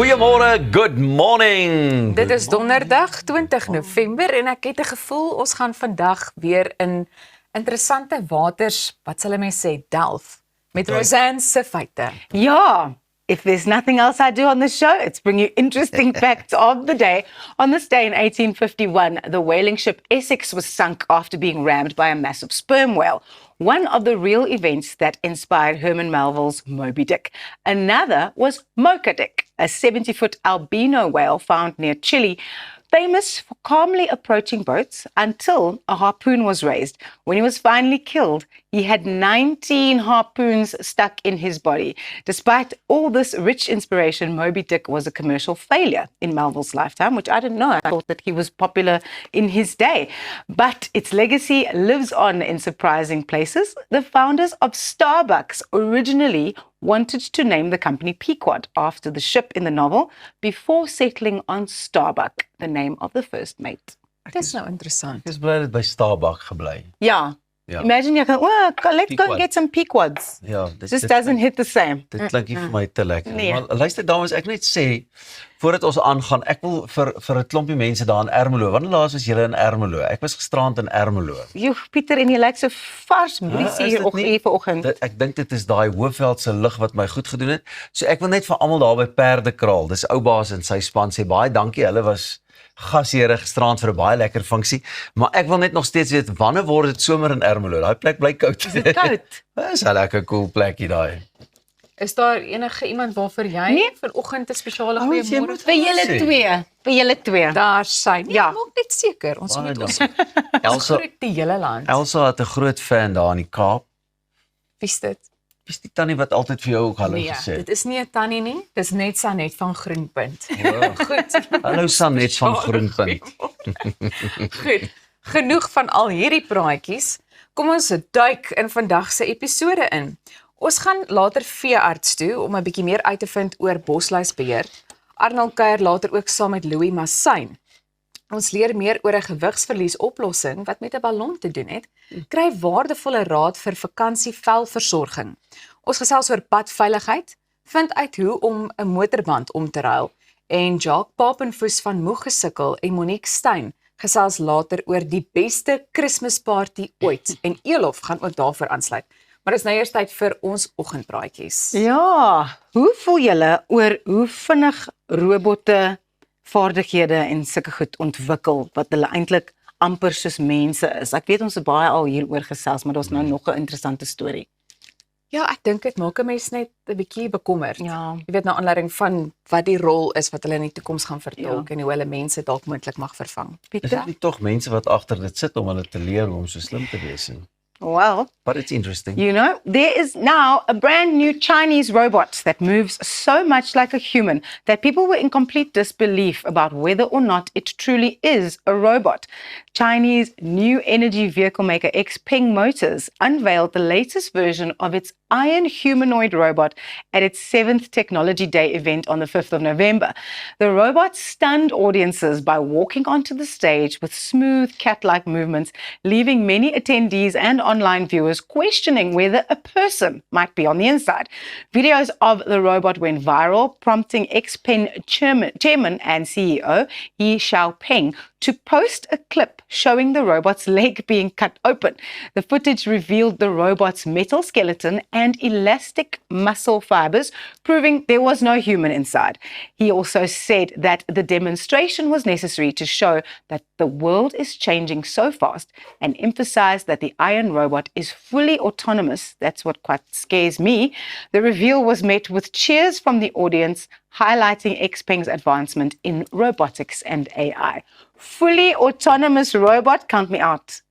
Goeiemôre, good morning. Dit is donderdag 20 November en ek het 'n gevoel ons gaan vandag weer in interessante waters, wat sal mense sê, delf met Roseanne se feite. Yeah. If there's nothing else I do on the show, it's bring you interesting facts of the day. On this day in 1851, the whaling ship Essex was sunk after being rammed by a massive sperm whale. One of the real events that inspired Herman Melville's Moby Dick. Another was Mocha Dick, a 70-foot albino whale found near Chile, famous for calmly approaching boats until a harpoon was raised. When he was finally killed, he had 19 harpoons stuck in his body. Despite all this rich inspiration, Moby Dick was a commercial failure in Melville's lifetime, which I didn't know. I thought that he was popular in his day. But its legacy lives on in surprising places. The founders of Starbucks originally wanted to name the company Pequod after the ship in the novel before settling on Starbuck, the name of the first mate. Dis nou interessant. Ek is bly dat by Starbucks gebly. Yeah. Ja. Imagine you can, well, let's go and get some Pequods. Ja, Just doesn't hit the same. Dit klink nie vir my te lekker. Nee. Maar luister dames, ek net sê voordat ons aangaan, ek wil vir 'n klompie mense daar in Ermelo. Wanneer laas was julle in Ermelo? Ek was gisterand in Ermelo. Joh, Pieter, en jy lyk so vars boesie is dit hier nie? vanoggend. Ek dink dit is daai Hoofveld se lig wat my goed gedoen het. So ek wil net vir almal daar by Perdekraal, dis ou baas en sy span sê baie dankie. Hulle was gasheer gisterand vir 'n baie lekker funksie, maar ek wil net nog steeds weet wanneer word dit somer in Ermelo? Daai plek bly koud. Is dit koud? Dis 'n lekker cool plekkie daai. Is daar enige iemand waarvoor jy Nee. vanoggend 'n spesiale jy goeiemôre moet- Vir julle twee. Vir julle twee. daar sy? Nee, Ja. maak net seker. Ons Baie moet ons Elsa, groet die hele land. Elsa het 'n groot fan daar in die Kaap. Wie's dit? Dis die tannie wat altyd vir jou ook hallo Nee, gesê het. dit is nie 'n tannie nie, dis net Sanet van Groenpunt. Ja. Goed. Hallo Sanet van Groenpunt. Goed. Genoeg van al hierdie praatjies. Kom ons duik in vandag se episode in. Ons gaan later veearts toe om 'n bietjie meer uit te vind oor bosluisbeheer. Arnold kuier later ook saam met Louis Massain. Ons leer meer oor 'n gewigsverlies oplossing wat met 'n ballon te doen het. Kry waardevolle raad vir vakansievelversorging. Ons gesels oor padveiligheid, vind uit hoe om 'n motorband om te ruil en Jacques Papenfoos van Moeg gesukkel en Monique Steyn gesels later oor die beste Kersparty ooit en Elof gaan ook daarvoor aansluit. Maar dis nou eers tyd vir ons oggendpraatjies. Ja, hoe voel julle oor hoe vinnig robotte vaardighede en sulke goed ontwikkel wat hulle eintlik amper soos mense is? Ek weet ons het baie al hieroor gesels, maar daar's nou nog 'n interessante storie. Ja, ek dink dit maak 'n mens net 'n bietjie bekommerd. Ja. Jy weet na aanleiding van wat die rol is wat hulle in die toekoms gaan vertolk en hoe hulle mense dalk moontlik mag vervang. Is dit nie tog mense wat agter dit sit om hulle te leer hoe om so slim te wees nie? Well, But it's interesting. you know, there is now a brand new Chinese robot that moves so much like a human that people were in complete disbelief about whether or not it truly is a robot. Chinese new energy vehicle maker XPeng Motors unveiled the latest version of its iron humanoid robot at its 7th Technology Day event on the 5th of November. The robot stunned audiences by walking onto the stage with smooth cat-like movements, leaving many attendees and online viewers questioning whether a person might be on the inside. Videos of the robot went viral, prompting XPeng chairman and CEO Yi Xiaopeng to post a clip showing the robot's leg being cut open. The footage revealed the robot's metal skeleton and elastic muscle fibers, proving there was no human inside. He also said that the demonstration was necessary to show that the world is changing so fast and emphasized that the iron robot is fully autonomous. That's what quite scares me. The reveal was met with cheers from the audience, highlighting XPeng's advancement in robotics and AI. Fully autonomous robot, count me out.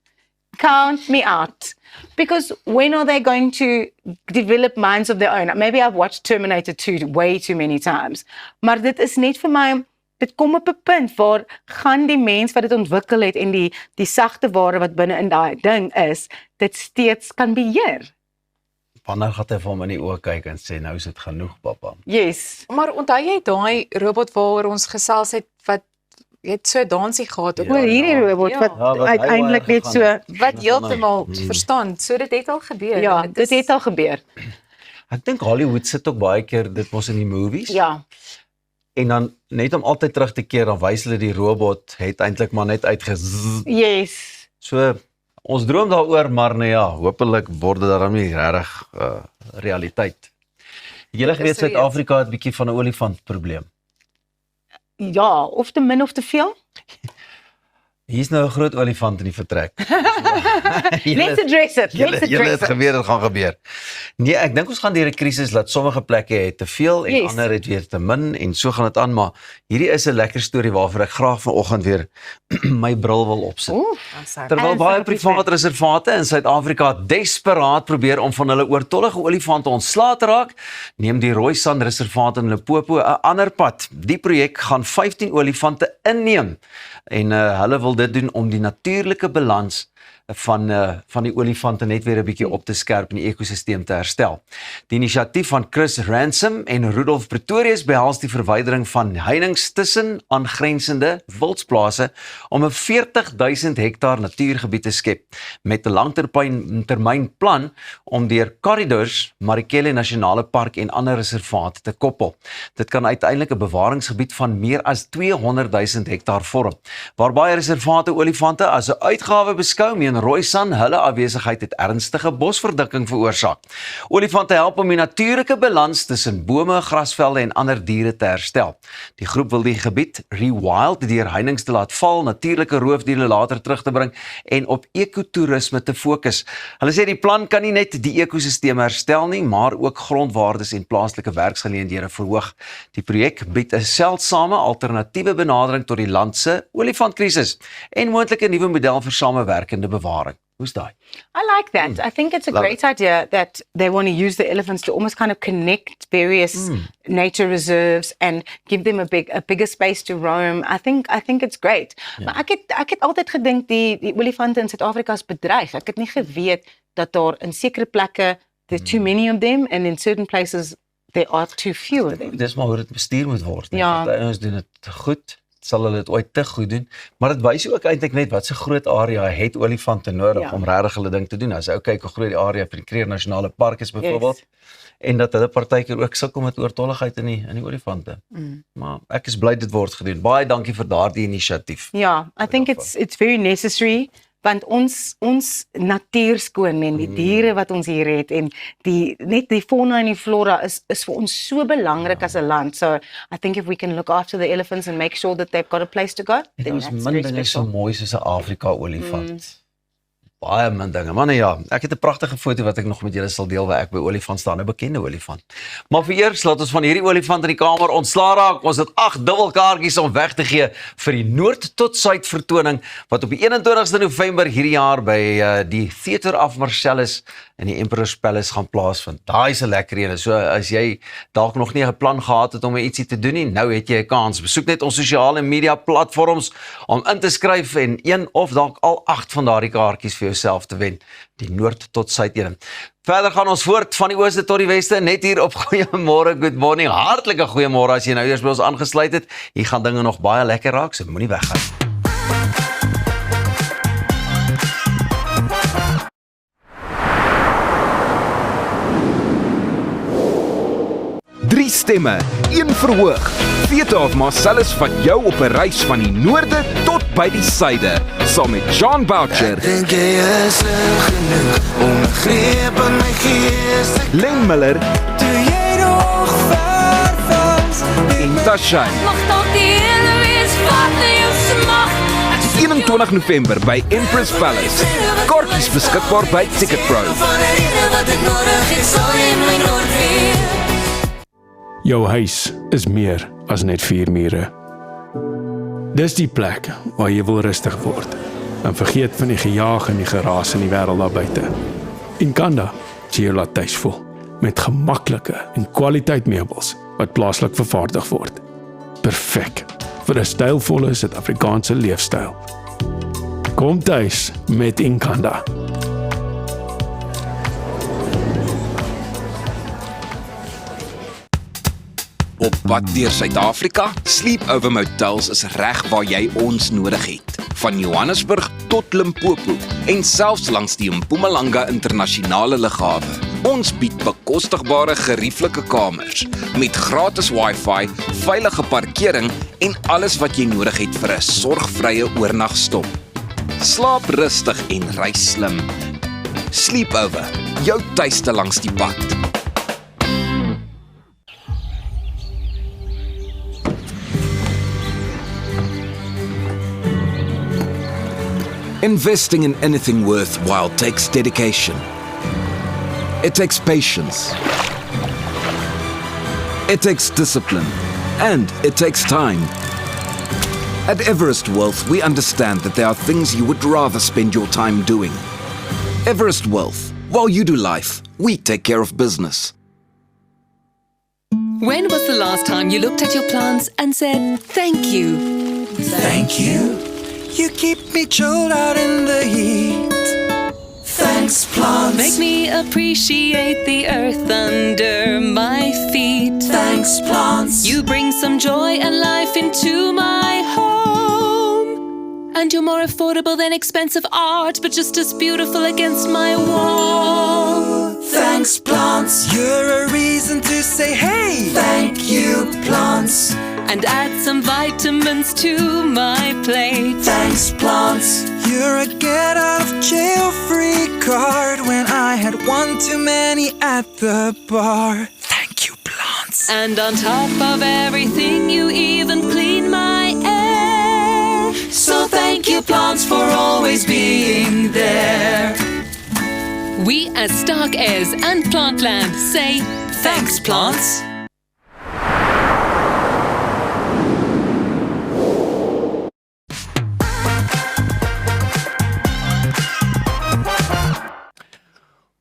Count me out. Because when are they going to develop minds of their own? Maybe I've watched Terminator 2 way too many times. Maar dit is net vir my, dit kom op 'n punt waar gaan die mens wat dit ontwikkel het en die sagte ware wat binne in daai ding is, dit steeds kan beheer. Wanneer gaan hy vir hom in die oë kyk en sê nou is dit genoeg, pappa? Yes. Maar onthou jy daai robot waaroor ons gesels het wat jy het so dansie gehad Oor hierdie robot Ja. wat Ja, wat hy uiteindelik wou net so, gegaan wat heeltemal verstaan. So dit het al gebeur. ja, En dit het al gebeur. Ek dink Hollywood sit ook baie keer dit mos in die movies. Ja. en dan net om altyd terug te keer, dan wys hulle die robot het eintlik maar net Yes. So, ons droom daaroor, maar nee ja, hopelik word dit dan nie regtig realiteit. Julle geweet so iets. Suid-Afrika het 'n bietjie van 'n olifantprobleem. Ja, of te min of te veel. Hier's nou 'n groot olifant in die vertrek. Let's address it. Julle Let's het address it. gebeur, dit gaan gebeur. Nee, ek dink ons gaan deur 'n krisis dat sommige plekke het te veel en Yes. ander het weer te min en so gaan dit aan, maar hierdie is 'n lekker storie waarvoor ek graag vanoggend weer my bril wil opsit. Oef. Terwyl En baie so private reservate in Suid-Afrika desperaat probeer om van hulle oortollige olifante ontslae te raak, neem die Rooisand Reservaat in Limpopo 'n ander pad. Die projek gaan 15 olifante inneem en hulle wil dit doen om die natuurlike balans van die olifante net weer 'n bietjie op te skerp en die ekosisteem te herstel. Die inisiatief van Chris Ransom en Rudolf Pretorius behels die verwydering van heininge tussen aangrensende wildsplase om 'n 40,000 hektaar natuurgebied te skep met 'n langtermyn plan om deur corridors Marikele Nasionale Park en ander reservate te koppel. Dit kan uiteindelik 'n bewaringsgebied van meer as 200,000 hektaar vorm. Waar baie reservate olifante as 'n uitgawe beskou, meen Rooisand hulle afwesigheid het ernstige bosverdikking veroorsaak. Olifante help om die natuurlike balans tussen bome, grasvelde en ander diere te herstel. Die groep wil die gebied rewild deur heininge te laat val, natuurlike roofdiere later terug te bring en op ekotourisme te fokus. Hulle sê die plan kan nie net die ekosisteem herstel nie, maar ook grondwaardes en plaaslike werksgeleenthede verhoog. Die projek bied 'n seldsame alternatiewe benadering tot die land se olifantkrisis en moontlik 'n nuwe model vir samewerkende bewaring. Hoe's daai? I like that. I think it's a Love great idea that they want to use the elephants to almost kind of connect various nature reserves and give them a bigger space to roam. I think it's great. Maar ek het altyd gedink die olifante in Suid-Afrika is bedreig. Ek het nie geweet dat daar in sekere plekke there's too many of them and in certain places there are too few of them. Dis maar hoe dit bestuur moet word. Ja. Party ouens doen dit goed, sal hulle dit ooit te goed doen, maar dit wys ook eintlik net wat 'n groot area het olifante nodig om regtig hulle ding te doen. As ou kyk hoe groot die area vir die Kruger Nasionale Park is byvoorbeeld, en dat hulle partykeer ook sukkel met oortolligheid in die olifante. Maar ek is bly dit word gedoen. Baie dankie vir daardie inisiatief. Ja, I think it's very necessary want ons natuur skoon en die diere wat ons hier het en net die fauna en die flora is vir ons so belangrik as 'n land. So I think if we can look after the elephants and make sure that they've got a place to go, then Ons that's min very dinge so special. mooi soos 'n Afrika olifant. Baie min dinge. Maar nee ja, ek het 'n pragtige foto wat ek nog met julle sal deel waar ek by olifant staan, 'n bekende olifant. Maar vir eers laat ons van hierdie olifant in die kamer ontslaa raak. Ons het 8 dubbelkaartjies om weg te gee vir die Noord tot Suid vertoning wat op die 21ste November hierdie jaar by die Theater of Marcellus in die Emperor's Palace gaan plaasvind. Daai is 'n lekker een. So as jy dalk nog nie 'n plan gehad het om ietsie te doen nie, nou het jy 'n kans. Besoek net ons sosiale media platforms om in te skryf en een of dalk al 8 van daardie kaartjies vir jouself te wen. Die Noord tot Suid een. Verder gaan ons voort van die ooste tot die weste, net hier op Goeiemôre, good morning. Hartlike goeiemôre as jy nou eers by ons aangesluit het. Hier gaan dinge nog baie lekker raak, so moenie weggaan. Drie stemme, een verhoog. Theater of Marcellus vat jou op 'n reis van die noorde tot by die suide, saam met John Boucher, Denk jy is slim genoeg om 'n greep in my gees te Len Miller Toe jy nog ver was en Tashay. Mag dalk die ene wees wat na jou smag. 21 November by Emperor's Palace. Kaartjies beskikbaar by Ticketpro. Van 'n rede wat ek nodig het sal jy my nooit weer Jou huis is meer as net 4 mure. Dis die plek waar jy wil rustig word en vergeet van die gejaag en die geraas in die wêreld daar buite. Inkanda sê jou laat tuis voel met gemaklike en kwaliteit meubels wat plaaslik vervaardig word. Perfek vir 'n stylvolle Suid-Afrikaanse leefstyl. Kom tuis met Inkanda. Op pad deur Suid-Afrika, Sleepover Motels is reg waar jy ons nodig het. Van Johannesburg tot Limpopo en selfs langs die Mpumalanga internasionale lughawe. Ons bied bekostigbare gerieflike kamers met gratis wifi, veilige parkering en alles wat jy nodig het vir 'n sorgvrye oornagstop. Slaap rustig en reis slim. Sleepover, jou tuiste langs die pad. Investing in anything worthwhile takes dedication. It takes patience. It takes discipline. And it takes time. At Everest Wealth, we understand that there are things you would rather spend your time doing. Everest Wealth. While you do life, we take care of business. When was the last time you looked at your plants and said, thank you? Thank you. You keep me chilled out in the heat. Thanks, plants. Make me appreciate the earth under my feet. Thanks, plants. You bring some joy and life into my home. And you're more affordable than expensive art, but just as beautiful against my wall. Thanks, plants. You're a reason to say, hey, thank you, plants. And add some vitamins to my plate. Thanks, plants. You're a get out of jail free card when I had one too many at the bar. Thank you, plants. And on top of everything, you even clean my air. So thank you, plants, for always being there. We as Stark Airs and Plantland say, thanks, plants.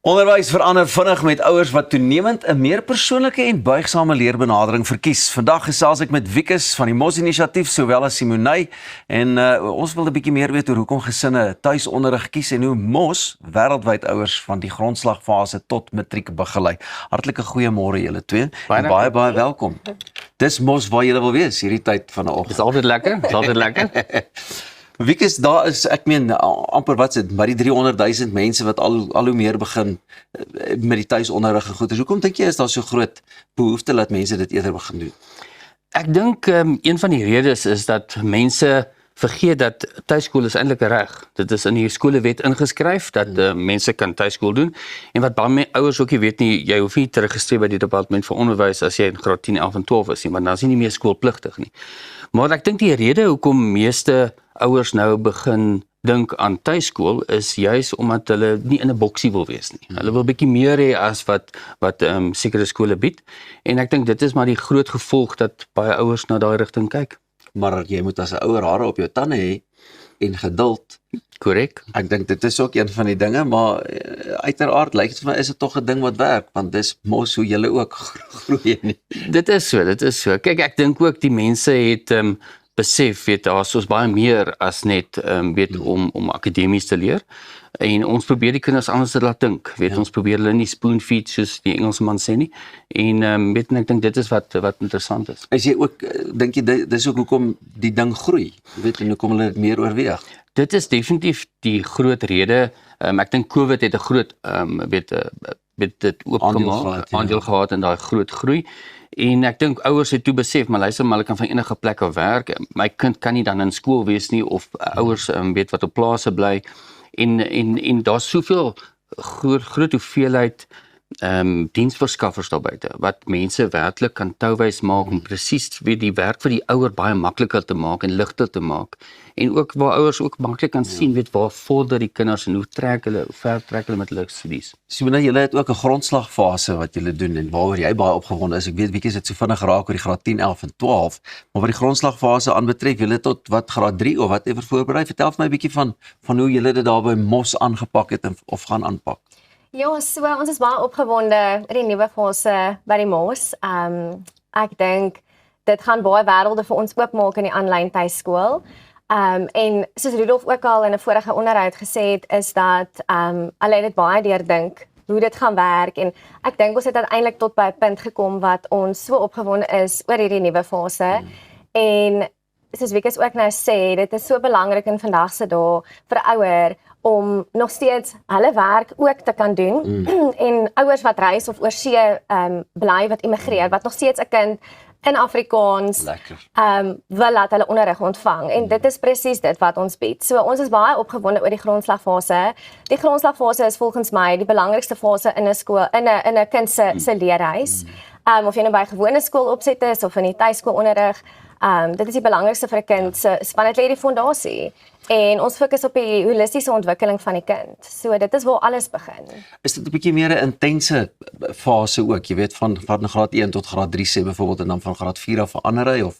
Onderwys verander vinnig met ouers wat toenemend 'n meer persoonlike en buigsame leerbenadering verkies. Vandag gesels ek met Wikus van die Mos Inisiatief sowel as Simonay en ons wil 'n bietjie meer weet oor hoekom gesinne tuisonderrig kies en hoe Mos wêreldwyd ouers van die grondslagfase tot matriek begelei. Hartlike goeiemôre julle twee en baie welkom. Dis Mos waar julle wil wees hierdie tyd van die oggend. Dis altyd lekker, dis altyd lekker. Wikus, daar is, ek meen, amper wat is dit, maar die 300,000 mense wat al hoe meer begin met die tuisonderrig en goeders. Hoekom dink jy is daar so groot behoefte dat mense dit eerder begin doen? Ek dink een van die redes is dat mense vergeet dat tuiskool is eintlik 'n reg. Dit is in die skolewet ingeskryf dat mense kan tuiskool doen en wat baie ouers ook nie weet nie, jy hoef nie te registreer by die departement vir onderwys as jy in graad 10, 11 en 12 is nie, want dan is jy nie meer skoolpligtig nie. Maar ek dink die rede hoekom meeste ouers nou begin dink aan tuiskool is juis omdat hulle nie in 'n boksie wil wees nie. Hulle wil bietjie meer hê as wat sekere skole bied en ek dink dit is maar die groot gevolg dat baie ouers na daai rigting kyk. Maar jy moet as 'n ouer hare op jou tande hê en geduld. Korrek. Ek dink dit is ook een van die dinge, maar uiteraard lyk dit vir my is dit tog 'n ding wat werk, want dis mos hoe julle ook groei nie. Dit is so. Kyk, ek dink ook die mense het besef, daar's soos baie meer as net om akademies te leer. En ons probeer die kinders anders te laat dink. Ons probeer hulle nie spoon feed soos die Engelsman sê nie. En en ek dink dit is wat interessant is. Is jy ook dink jy dis ook hoekom die ding groei? En hoekom hulle dit meer oorweeg? Dit is definitief die groot rede. Ek dink COVID het 'n groot dit oopgemaak, aandeel gehad in daai groot groei. En ek dink ouers het toe besef, maar luister, maar hulle kan van enige plek af werk. My kind kan nie dan in skool wees nie of ouers wat op plase bly. En daar's soveel groot hoeveelheid diensverskaffers daar buite wat mense werklik kan touwys maak om presies die werk vir die ouer baie makliker te maak en ligter te maak. En ook waar ouers ook maklik kan sien waar vorder die kinders en hoe ver trek hulle met hulle studies. Simona, julle het ook 'n grondslagfase wat julle doen en waaroor jy baie opgewonde is. Ek weet bietjie is dit so vinnig geraak oor die graad 10, 11 en 12, maar wat die grondslagfase aanbetref, julle tot wat graad 3 of whatever voorberei. Vertel vir my 'n bietjie van hoe julle dit daar by Mos aangepak het of gaan aanpak. Ja, so ons is baie opgewonde oor die nuwe fase by die Mos. Ek dink dit gaan baie wêrelde vir ons oopmaak in die aanlyn tuiskool. En soos Rudolf ook al in 'n vorige onderhoud gesê het, is dat hulle het dit baie deurdink hoe dit gaan werk en ek dink ons het uiteindelik tot by 'n punt gekom wat ons so opgewonde is oor hierdie nuwe fase. En soos Wieke ook nou sê, dit is so belangrik in vandag se dae vir 'n ouer om nog steeds hulle werk ook te kan doen en ouers wat reis of oorsee bly wat immigreer wat nog steeds 'n kind in Afrikaans wil laat hulle onderrig ontvang en dit is presies dit wat ons bied. So ons is baie opgewonde oor die grondslagfase. Die grondslagfase is volgens my die belangrikste fase in 'n skool in 'n kind se leerreis. Of jy nou by gewone skoolopset is of in die tuiskoolonderrig, dit is die belangrikste vir 'n kind se want dit lê die fondasie. En ons fokus op die holistiese ontwikkeling van die kind. So dit is waar alles begin. Is dit 'n bietjie meer 'n intense fase ook, jy weet van graad 1 tot graad 3 sê byvoorbeeld en dan van graad 4 af verander hy of?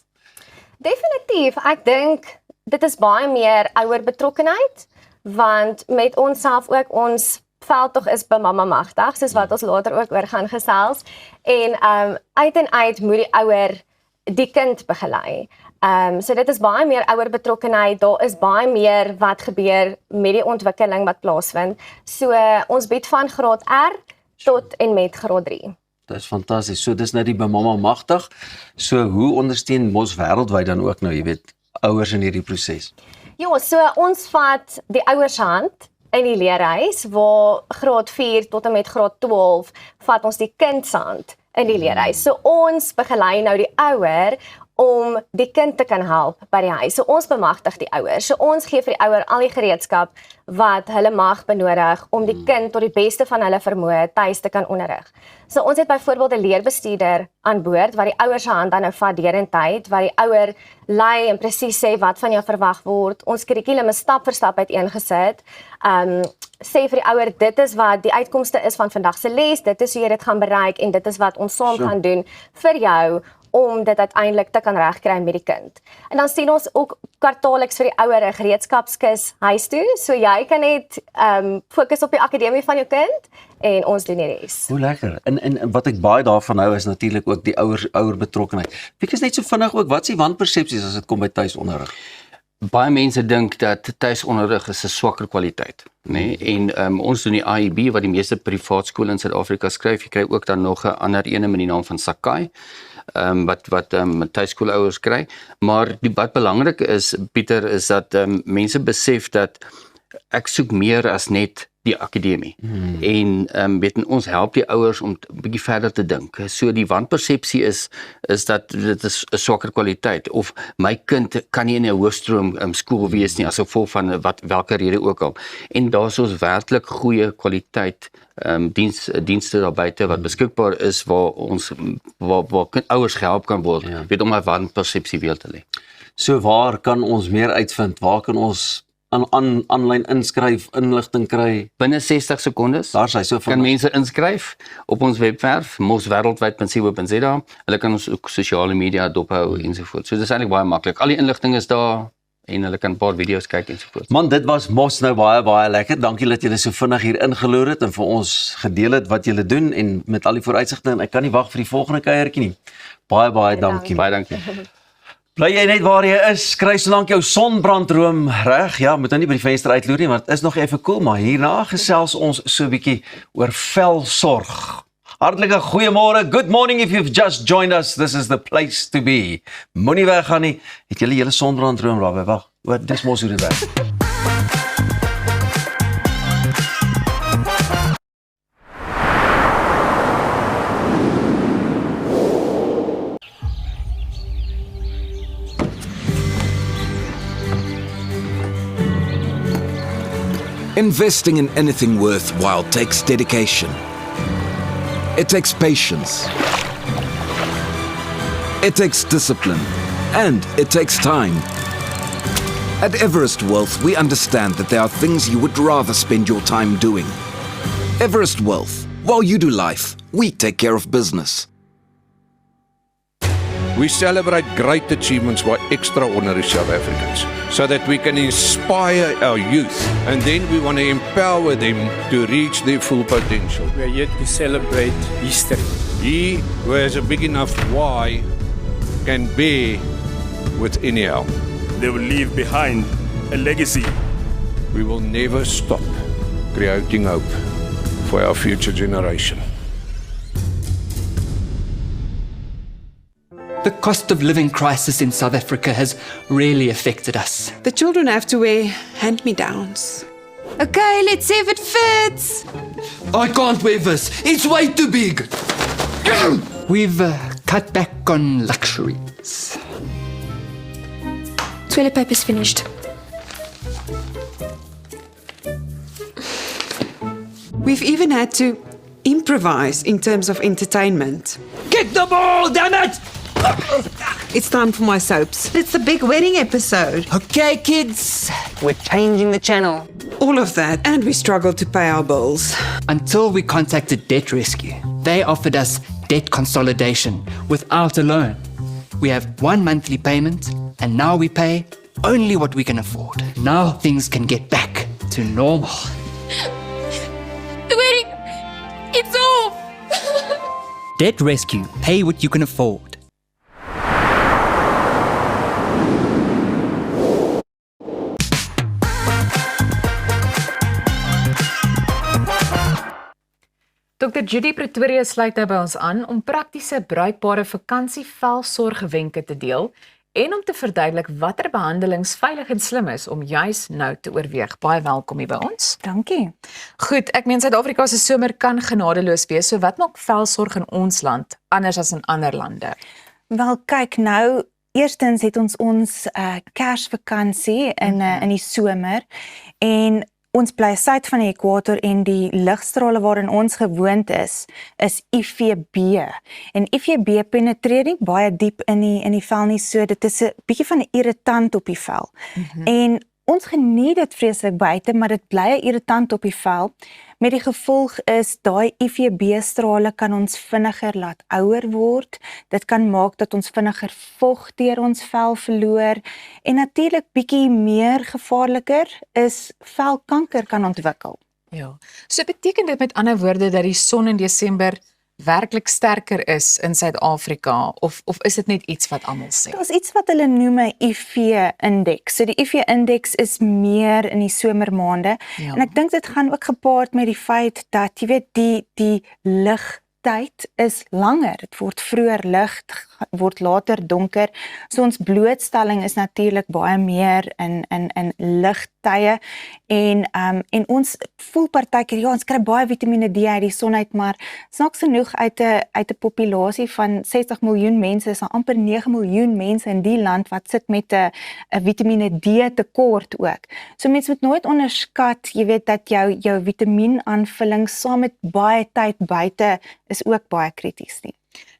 Definitief, ek dink dit is baie meer ouer betrokkenheid want met ons self ook ons veldtog is by Mamma Magtig, soos wat ons later ook oor gaan gesels en uit en uit moet die ouer die kind begelei. So dit is baie meer ouer betrokkenheid, daar is baie meer wat gebeur met die ontwikkeling wat plaasvind. So ons bied van graad R tot en met graad 3. Dit is fantasties. So dis nou die by Mamma Magtig. So hoe ondersteun Mos wêreldwyd dan ook nou, jy weet, ouers in hierdie proses? Ja, so ons vat die ouers se hand in die leerreis waar graad 4 tot en met graad 12 vat ons die kind se hand in die leerreis. So ons begelei nou die ouer om die kind te kan help by die huis. So ons bemagtig die ouers. So ons gee vir die ouer al die gereedskap wat hulle mag benodig om die kind tot die beste van hulle vermoë tuis te kan onderrig. So ons het byvoorbeeld 'n leerbestuurder aan boord wat die ouers se hand dan nou vat derentyd, wat die ouer lei en presies sê wat van jou verwag word. Ons kurrikulum is stap vir stap uiteengesit. Sê vir die ouer dit is wat die uitkomste is van vandag se les, dit is hoe jy dit gaan bereik en dit is wat ons saam gaan doen vir jou om dit uiteindelik te kan regkry met die kind. En dan sien ons ook kwartaalliks vir die ouer 'n gereedskapskis huis toe, so jy kan net fokus op die akademie van jou kind en ons doen die res. Hoe lekker. En wat ek baie daarvan hou is natuurlik ook die ouer betrokkenheid. Ek is net so vinnig ook, wat is die wanpersepsies as dit kom by tuisonderrig? Baie mense dink dat tuisonderrig is 'n swakker kwaliteit, nê? En ons doen die IEB wat die meeste privaat skole in Suid-Afrika skryf. Jy kry ook dan nog 'n ander ene met die naam van Sakai. Wat tuiskoolouers kry, maar wat belangrik is, Pieter, is dat mense besef dat ek soek meer as net die akademie. En weet ons help die ouers om 'n bietjie verder te dink. So die wanpersepsie is dat dit is 'n swakker kwaliteit of my kind kan nie in 'n hoërskool skool wees nie as gevolg van welke rede ook al. En daar's ons werklik goeie kwaliteit dienste daar buite wat beskikbaar is waar ons waar ouers gehelp kan word, weet om 'n wanpersepsie weer te lê. So waar kan ons meer uitvind? Waar kan ons aanlyn inskryf, inligting kry? Binne 60 sekondes. Daar sy so van kan mense inskryf op ons webwerf moswêreldwyd.co.za. Hulle kan ons ook sosiale media dophou ensovoorts. So dis eintlik baie maklik. Al die inligting is daar en hulle kan 'n paar video's kyk ensovoorts. Man, dit was Mos nou baie lekker. Dankie dat julle so vinnig hier ingeloer het en vir ons gedeel het wat julle doen en met al die vooruitsigte en ek kan nie wag vir die volgende kuiertjie nie. Baie dankie. Baie dankie. Bly jy net waar jy is, kry solank jou sonbrandroom reg. Ja, moet nou nie by die venster uitloer nie, want dit is nog effe koel, maar hierna gesels ons so 'n bietjie oor velsorg. Hartlike goeiemôre. Good morning if you've just joined us. This is the place to be. Moenie weggaan nie. Het julle hele sonbrandroom daarby? Wag. Dis mos hoe dit werk. Investing in anything worthwhile takes dedication. It takes patience. It takes discipline. And it takes time. At Everest Wealth, we understand that there are things you would rather spend your time doing. Everest Wealth. While you do life, we take care of business. We celebrate great achievements by extraordinary South Africans so that we can inspire our youth and then we want to empower them to reach their full potential. We are here to celebrate history. He who has a big enough why can bear with any how. They will leave behind a legacy. We will never stop creating hope for our future generation. The cost of living crisis in South Africa has really affected us. The children have to wear hand-me-downs. Okay, let's see if it fits. I can't wear this. It's way too big. We've cut back on luxuries. Toilet paper's finished. We've even had to improvise in terms of entertainment. Kick the ball, damn it! It's time for my soaps. It's the big wedding episode. Okay, kids, we're changing the channel. All of that, and we struggled to pay our bills. Until we contacted Debt Rescue. They offered us debt consolidation without a loan. We have one monthly payment, and now we pay only what we can afford. Now things can get back to normal. The wedding, it's off. Debt Rescue. Pay what you can afford. Dr. Judy Pretoria sluit nou by ons aan om praktiese bruikbare vakansievelsorgwenke te deel en om te verduidelik watter behandelings veilig en slim is om juis nou te oorweeg. Baie welkom hier by ons. Dankie. Goed, ek meen Suid-Afrika se somer kan genadeloos wees. So wat maak velsorg in ons land anders as in ander lande? Wel kyk nou, eerstens het ons Kersvakansie in die somer en ons bly suid van die ekwator en die ligstrale waarin ons gewoond is UVB. En UVB penetreer nie baie diep in die vel nie, so dit is 'n bietjie van 'n irritant op die vel. En ons geniet dit vreeslik buite, maar dit bly 'n irritant op die vel. Met die gevolg is daai UVB-strale kan ons vinniger laat ouer word. Dit kan maak dat ons vinniger vog deur ons vel verloor en natuurlik bietjie meer gevaarliker is velkanker kan ontwikkel. Ja. So beteken dit met ander woorde dat die son in Desember werklik sterker is in Suid-Afrika of is dit net iets wat almal sê? Daar's iets wat hulle noem 'n UV-indeks. So die UV-indeks is meer in die somermaande. Ja. En ek dink dit gaan ook gepaard met die feit dat jy weet die ligtyd is langer. Dit word vroeër lig, word later donker. So ons blootstelling is natuurlik baie meer in ligtye en ons voel partykeer ja, ons kry baie Vitamiene D uit die son uit, maar snaaks genoeg uit 'n populasie van 60 miljoen mense is daar amper 9 miljoen mense in die land wat sit met 'n Vitamiene D tekort ook. So mense moet nooit onderskat, jy weet dat jou vitamienaanvulling saam met baie tyd buite is ook baie krities nie.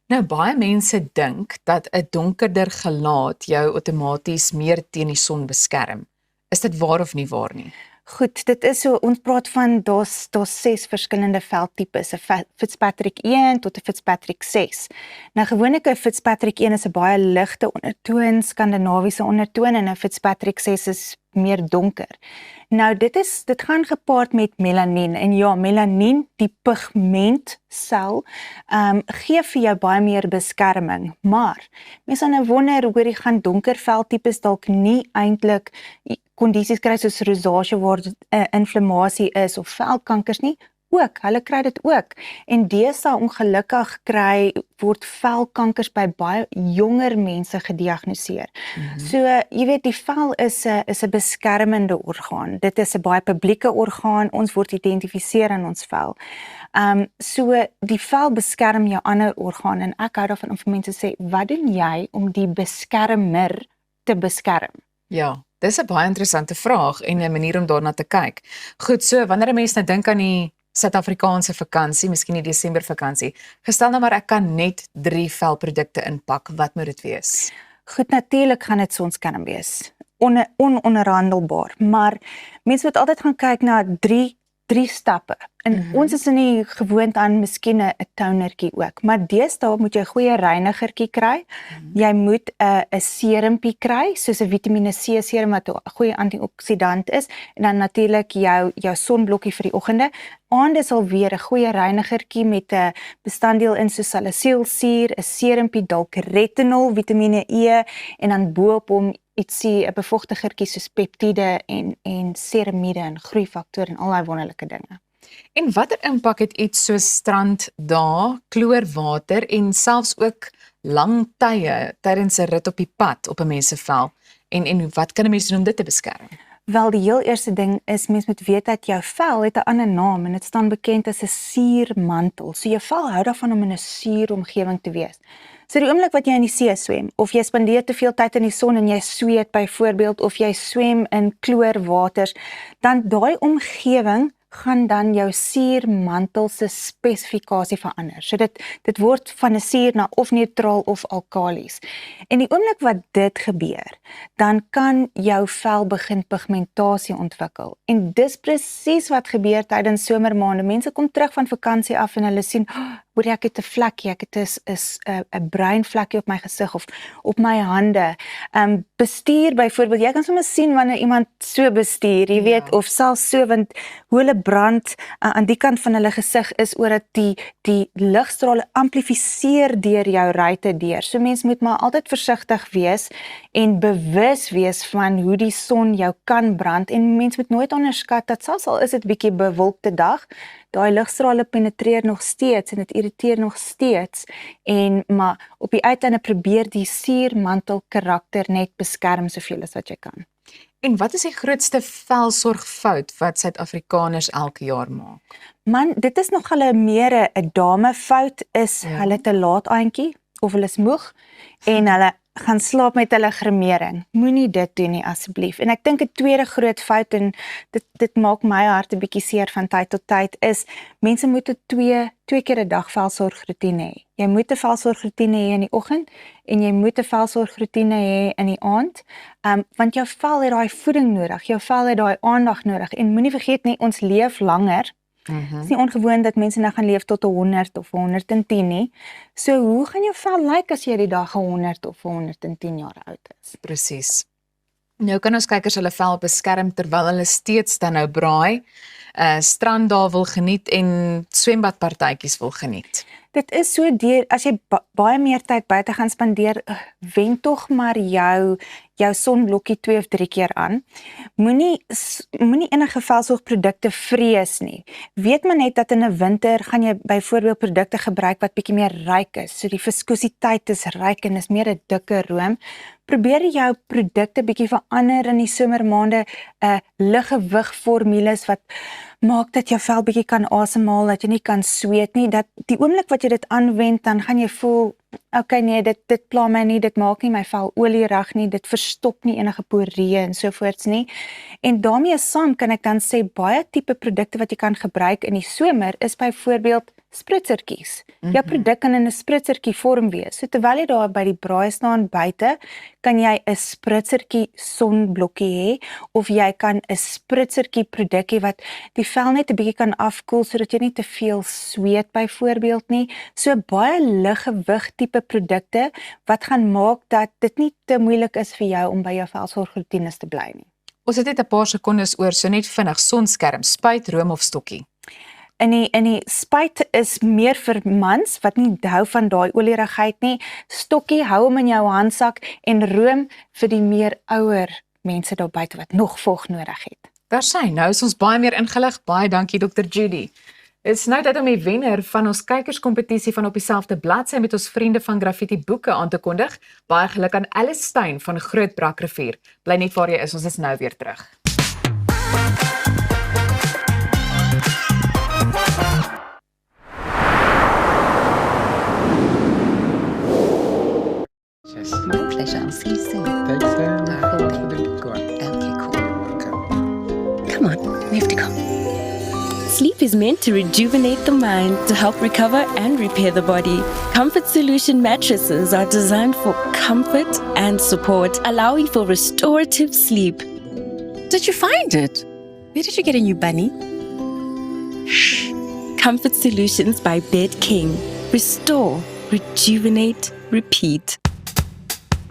Nou baie mense dink dat 'n donkerder gelaat jou outomaties meer teen die son beskerm. Is dit waar of nie waar nie? Goed, dit is so, ons praat van daar's 6 verskillende veltipes, 'n Fitzpatrick 1 tot 'n Fitzpatrick 6. Nou gewoonlik 'n Fitzpatrick 1 is 'n baie ligte ondertoon, skandinawiese ondertoon en 'n Fitzpatrick 6 is meer donker. Nou dit gaan gepaard met melanien en ja, melanien, die pigmentsel, gee vir jou baie meer beskerming, maar mense nou wonder hoor jy gaan donker veltipes dalk nie eintlik kondisies kry soos rosacea waar inflammasie is of velkankers nie, ook, hulle kry dit ook. En deesdae ongelukkig word velkankers by baie jonger mense gediagnoseer. So, jy weet, die vel is 'n beskermende orgaan. Dit is 'n baie publieke orgaan, ons word identifiseer in ons vel. So, die vel beskerm jou ander orgaan en ek hou daarvan om vir mense sê, wat doen jy om die beskermer te beskerm? Ja. Dis 'n baie interessante vraag en 'n manier om daarna te kyk. Goed, so wanneer 'n mens nou dink aan die Suid-Afrikaanse vakansie, miskien die Desember vakansie, gestel nou maar ek kan net 3 velprodukte inpak, wat moet dit wees? Goed, natuurlik gaan dit sonskerm wees. Ononderhandelbaar, maar mense moet altyd gaan kyk na drie stappe. En ons is nie gewoond aan miskien 'n tonertjie ook, maar deesdae moet jy 'n goeie reinigertjie kry. Jy moet 'n serumpie kry, soos 'n Vitamiene C serum wat 'n goeie antioksidant is en dan natuurlik jou sonblokkie vir die oggende. Aande sal weer 'n goeie reinigertjie met 'n bestanddeel in soos salicylsuur, 'n serumpie dalk retinol, Vitamiene E en dan bo-op hom ietsie 'n bevochtigertjie soos peptiede en seramiede en groeifaktor en al daai wonderlike dinge. En watter impak het iets soos stranddae, kloorwater en selfs ook lang tye tydens 'n rit op die pad op 'n mens se vel en wat kan 'n mens doen om dit te beskerm? Wel, die heel eerste ding is mens moet weet dat jou vel het 'n ander naam en dit staan bekend as 'n suurmantel. So jou vel hou daarvan om in 'n suuromgewing te wees. So die oomblik wat jy in die see swem of jy spandeer te veel tyd in die son en jy sweet byvoorbeeld of jy swem in kloorwaters, dan daai omgewing gaan dan jou suurmantel se spesifikasie verander. So dit word van 'n suur na of neutraal of alkalies. En die oomblik wat dit gebeur, dan kan jou vel begin pigmentasie ontwikkel. En dis presies wat gebeur tydens somermaande. Mense kom terug van vakansie af en hulle sien, hoor ek het 'n vlekkie, ek het 'n bruin vlekkie op my gesig of op my hande. Bestuur byvoorbeeld, jy kan sommer sien wanneer iemand so bestuur, jy weet, of selfs so, want hoe hulle brand aan die kant van hulle gesig is oor dat die ligstrale amplifiseer deur jou ruite deur. So mens moet maar altyd versigtig wees en bewus wees van hoe die son jou kan brand en mens moet nooit onderskat dat selfs al is dit bietjie bewolkte dag, daai ligstrale penetreer nog steeds en dit irriteer nog steeds maar op die uiteinde probeer die suurmantel karakter net beskerm soveel as wat jy kan. En wat is die grootste velsorgfout wat Suid-Afrikaners elke jaar maak? Man, dit is nog hulle meer 'n damefout is hulle te laat aantjie of hulle is moeg en hulle gaan slaap met hulle gremering. Moenie dit doen nie asseblief. En ek dink 'n tweede groot fout en dit maak my hart 'n bietjie seer van tyd tot tyd is mense moet 'n twee keer 'n dag velsorgroetine hê. Jy moet 'n velsorgroetine hê in die oggend en jy moet 'n velsorgroetine hê in die aand. Want jou vel het daai voeding nodig, jou vel het daai aandag nodig en moenie vergeet nie, ons leef langer. Het is nie ongewoon dat mense nou gaan leef tot 100 of 110 nie. So hoe gaan jou vel lyk as jy die dag 100 of 110 jaar oud is? Presies. Nou kan ons kykers hulle vel beskerm terwyl hulle steeds dan nou braai, stranddae wil geniet en swembadpartytjies wil geniet. Dit is so as jy baie meer tyd buite gaan spandeer, wend tog maar jou sonblokkie 2 of 3 keer aan. Moenie enige velsorgprodukte vrees nie. Weet maar net dat in 'n winter gaan jy byvoorbeeld produkte gebruik wat bietjie meer ryk is. So die viskositeit is ryk en is meer 'n dikker room. Probeer jou produkte bietjie verander in die somermaande, liggewig formules wat maak dat jou vel bietjie kan asemhaal, dat jy nie kan sweet nie, dat die oomblik wat jy dit aanwend, dan gaan jy voel, okay nee, dit pla my nie, dit maak nie my vel olierig nie, dit verstop nie enige poree en sovoorts nie. En daarmee saam kan ek dan sê, baie tipe produkte wat jy kan gebruik in die somer, is byvoorbeeld spritsertjies. Jou produk kan in 'n spritsertjie vorm wees. So terwyl jy daar by die braai staan buite, kan jy 'n spritsertjie sonblokkie hê of jy kan 'n spritsertjie produk hê wat die vel net 'n bietjie kan afkoel sodat jy nie te veel sweet byvoorbeeld nie. So baie liggewig tipe produkte wat gaan maak dat dit nie te moeilik is vir jou om by jou velsorgroetines te bly nie. Ons het net 'n paar sekondes oor, so net vinnig, sonskerm, spuit, room of stokkie. In die spuit is meer vir mans wat nie hou van daai olierigheid nie. Stokkie, hou hom in jou handsak en room vir die meer ouer mense daar buite wat nog vog nodig het. Daar sy, nou is ons baie meer ingelig. Baie dankie Dr. Judy. Dit is nou tyd om die wenner van ons kykerskompetisie van op dieselfde bladsy met ons vriende van Graffiti Boeke aan te kondig. Baie geluk aan Alice Stein van Groot Brakrivier. Bly net waar jy is, ons is nou weer terug. My pleasure. I'll see you soon. Thanks, Sam. Go on. Okay, cool. Come on, we have to go. Sleep is meant to rejuvenate the mind, to help recover and repair the body. Comfort Solution mattresses are designed for comfort and support, allowing for restorative sleep. Did you find it? Where did you get a new bunny? Shh. Comfort Solutions by Bed King. Restore, rejuvenate, repeat.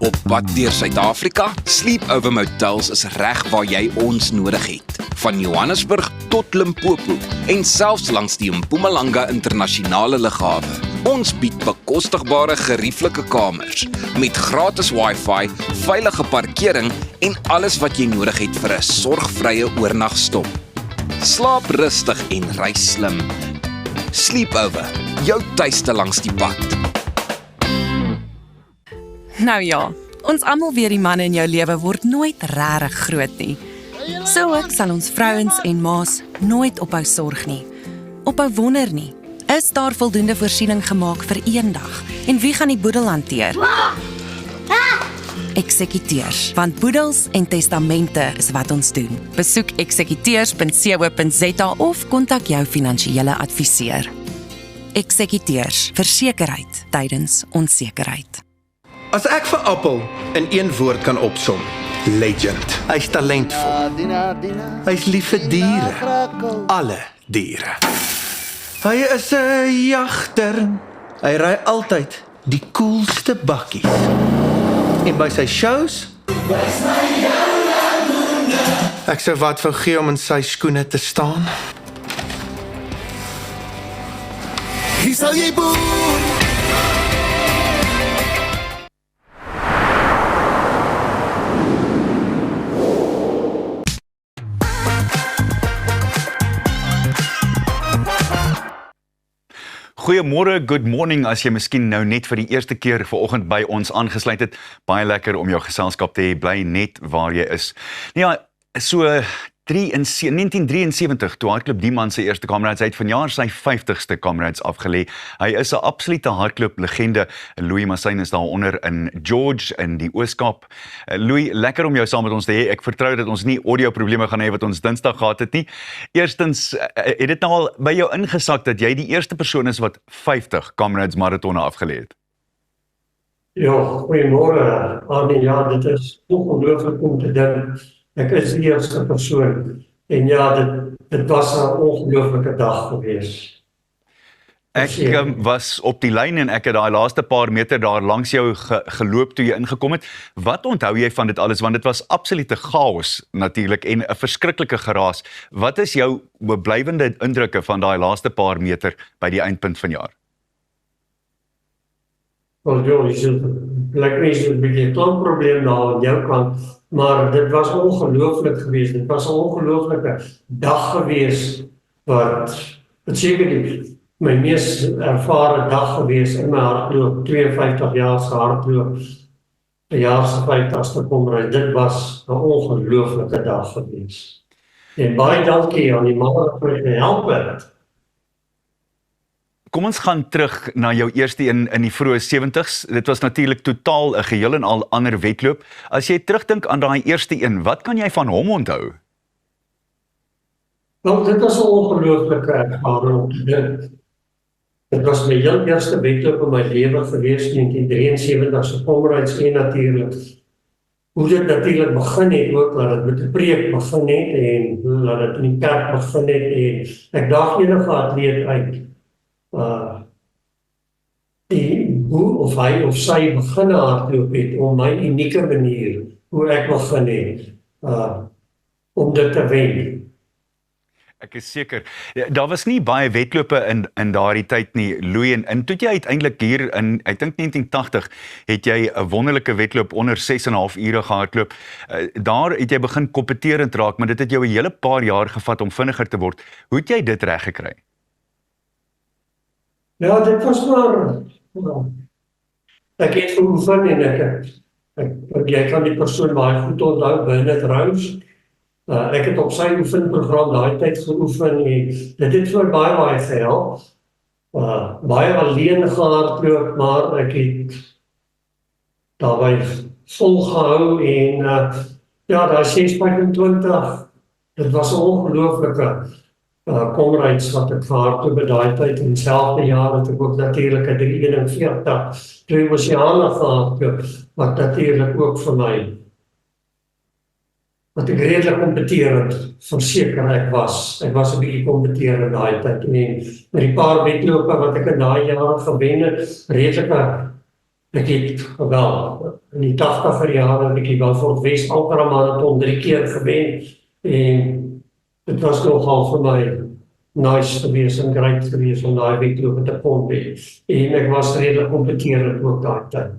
Op pad deur Suid-Afrika, Sleepover Motels is reg waar jy ons nodig het. Van Johannesburg tot Limpopo en selfs langs die Mpumalanga internasionale lughawe. Ons bied bekostigbare gerieflike kamers met gratis Wi-Fi, veilige parkering en alles wat jy nodig het vir 'n sorgvrye oornagstop. Slaap rustig en reis slim. Sleepover, jou tuiste langs die pad. Nou ja, ons almal weet die manne in jou lewe word nooit regtig groot nie. So ook sal ons vrouens en ma's nooit ophou sorg nie. Ophou wonder nie. Is daar voldoende voorsiening gemaak vir een dag? En wie gaan die boedel hanteer? Eksekuteurs, want boedels en testamente is wat ons doen. Besoek eksekuteurs.co.za of kontak jou finansiële adviseur. Eksekuteurs, versekerheid tydens onsekerheid. As ek vir Appel in een woord kan opsom, legend. Hy's talentvol. Hy's lief vir diere. Alle diere. Hy is 'n jagter. Hy ry altyd die coolste bakkies. En by sy shows ek sou wat vir gee om in sy skoene te staan. Hier sal jy boer. Goeiemôre, good morning as jy miskien nou net vir die eerste keer vanoggend by ons aangesluit het. Baie lekker om jou geselskap te hê, bly net waar jy is. Ja, so 1973 toe hardloop die man sy eerste Comrades uit, vanjaar sy 50ste Comrades afgelê. Hy is 'n absolute hardloop legende. Louis Massyn is daaronder in George in die Oos-Kaap. Louis, lekker om jou saam met ons te hê. Ek vertrou dat ons nie audio probleme gaan hê wat ons Dinsdag gehad het nie. Eerstens, het dit nou al by jou ingesak dat jy die eerste persoon is wat 50 Comrades marathone afgelê het? Ja, goeiemôre. Arnie, ja, dit is ongelooflik om te dink. Ek is die eerste persoon en ja, dit was 'n ongelooflike dag gewees. Ek was op die lyn en ek het daai laaste paar meter daar langs jou geloop toe jy ingekom het. Wat onthou jy van dit alles? Want dit was absolute chaos natuurlik en 'n verskriklike geraas. Wat is jou blywende indrukke van daai laaste paar meter by die eindpunt van jaar? Wel, Joris, lyk my so 'n bietjie 'n klein probleem daar aan jou kant. Maar dit was ongelooflik geweest. Dit was 'n ongelooflike dag geweest wat seker my mees ervare dag geweest in my hardloop, 52 jaar se hardloop. 'n jaar se 50ste Comrades. Dit was 'n ongelooflike dag geweest. En baie dankie aan die manne wat my gehelp het. Kom ons gaan terug na jou eerste een in die vroeë 70s. Dit was natuurlik totaal 'n geheel en al ander wedloop. As jy terugdink aan daai eerste een, wat kan jy van hom onthou? Wel, dit was 'n ongelooflike ervaring om te dink. Dit was my heel eerste wedloop in my lewe gewees, 1973 se Comrades en natuurlik. Hoe dit natuurlik begin het ook, dat dit met 'n preek begin het en dat dit in die kerk begin het en ek daag enige atleet uit. Hoe of hy of sy begin hardloop het om my unieke manier, hoe ek begin het, om dit te wen. Ek is seker, daar was nie baie wedlope in daardie tyd nie, Louis, en toe jy uiteindelik hier in, ek dink 1980, het jy 'n wonderlike wedloop onder 6,5 ure gehardloop. Daar het jy begin kompeterend raak, maar dit het jou 'n hele paar jaar gevat om vinniger te word. Hoe het jy dit reg gekry? Ja, dit was maar, ek het geoefen en jy kan die persoon baie goed onthou, Bernard Rose. Ek het op sy oefenprogram daai tyd geoefen en dit het vir baie gehelp. Baie alleen gehardloop, maar ek het daarbij volgehou en ja, daai 6:25, dit was 'n ongelooflike Comrades wat ek gehardloop by daai tyd en selfde jaar het ek ook natuurlik 'n 3:41 twee Oseane gehardloop, wat natuurlik ook vir my wat ek redelik kompeterend verseker ek was 'n bietjie kompeterend daai tyd en met die paar wedlope wat ek in daai jare gewen het, redelik ek het wel in die 80er jare ek het wel vir Wes Ultra Marathon 3 keer gewen en dit was nogal vir my nice gewees en great gewees om daai wedlope te kon wen en ek was redelik kompeterend ook daai tyd.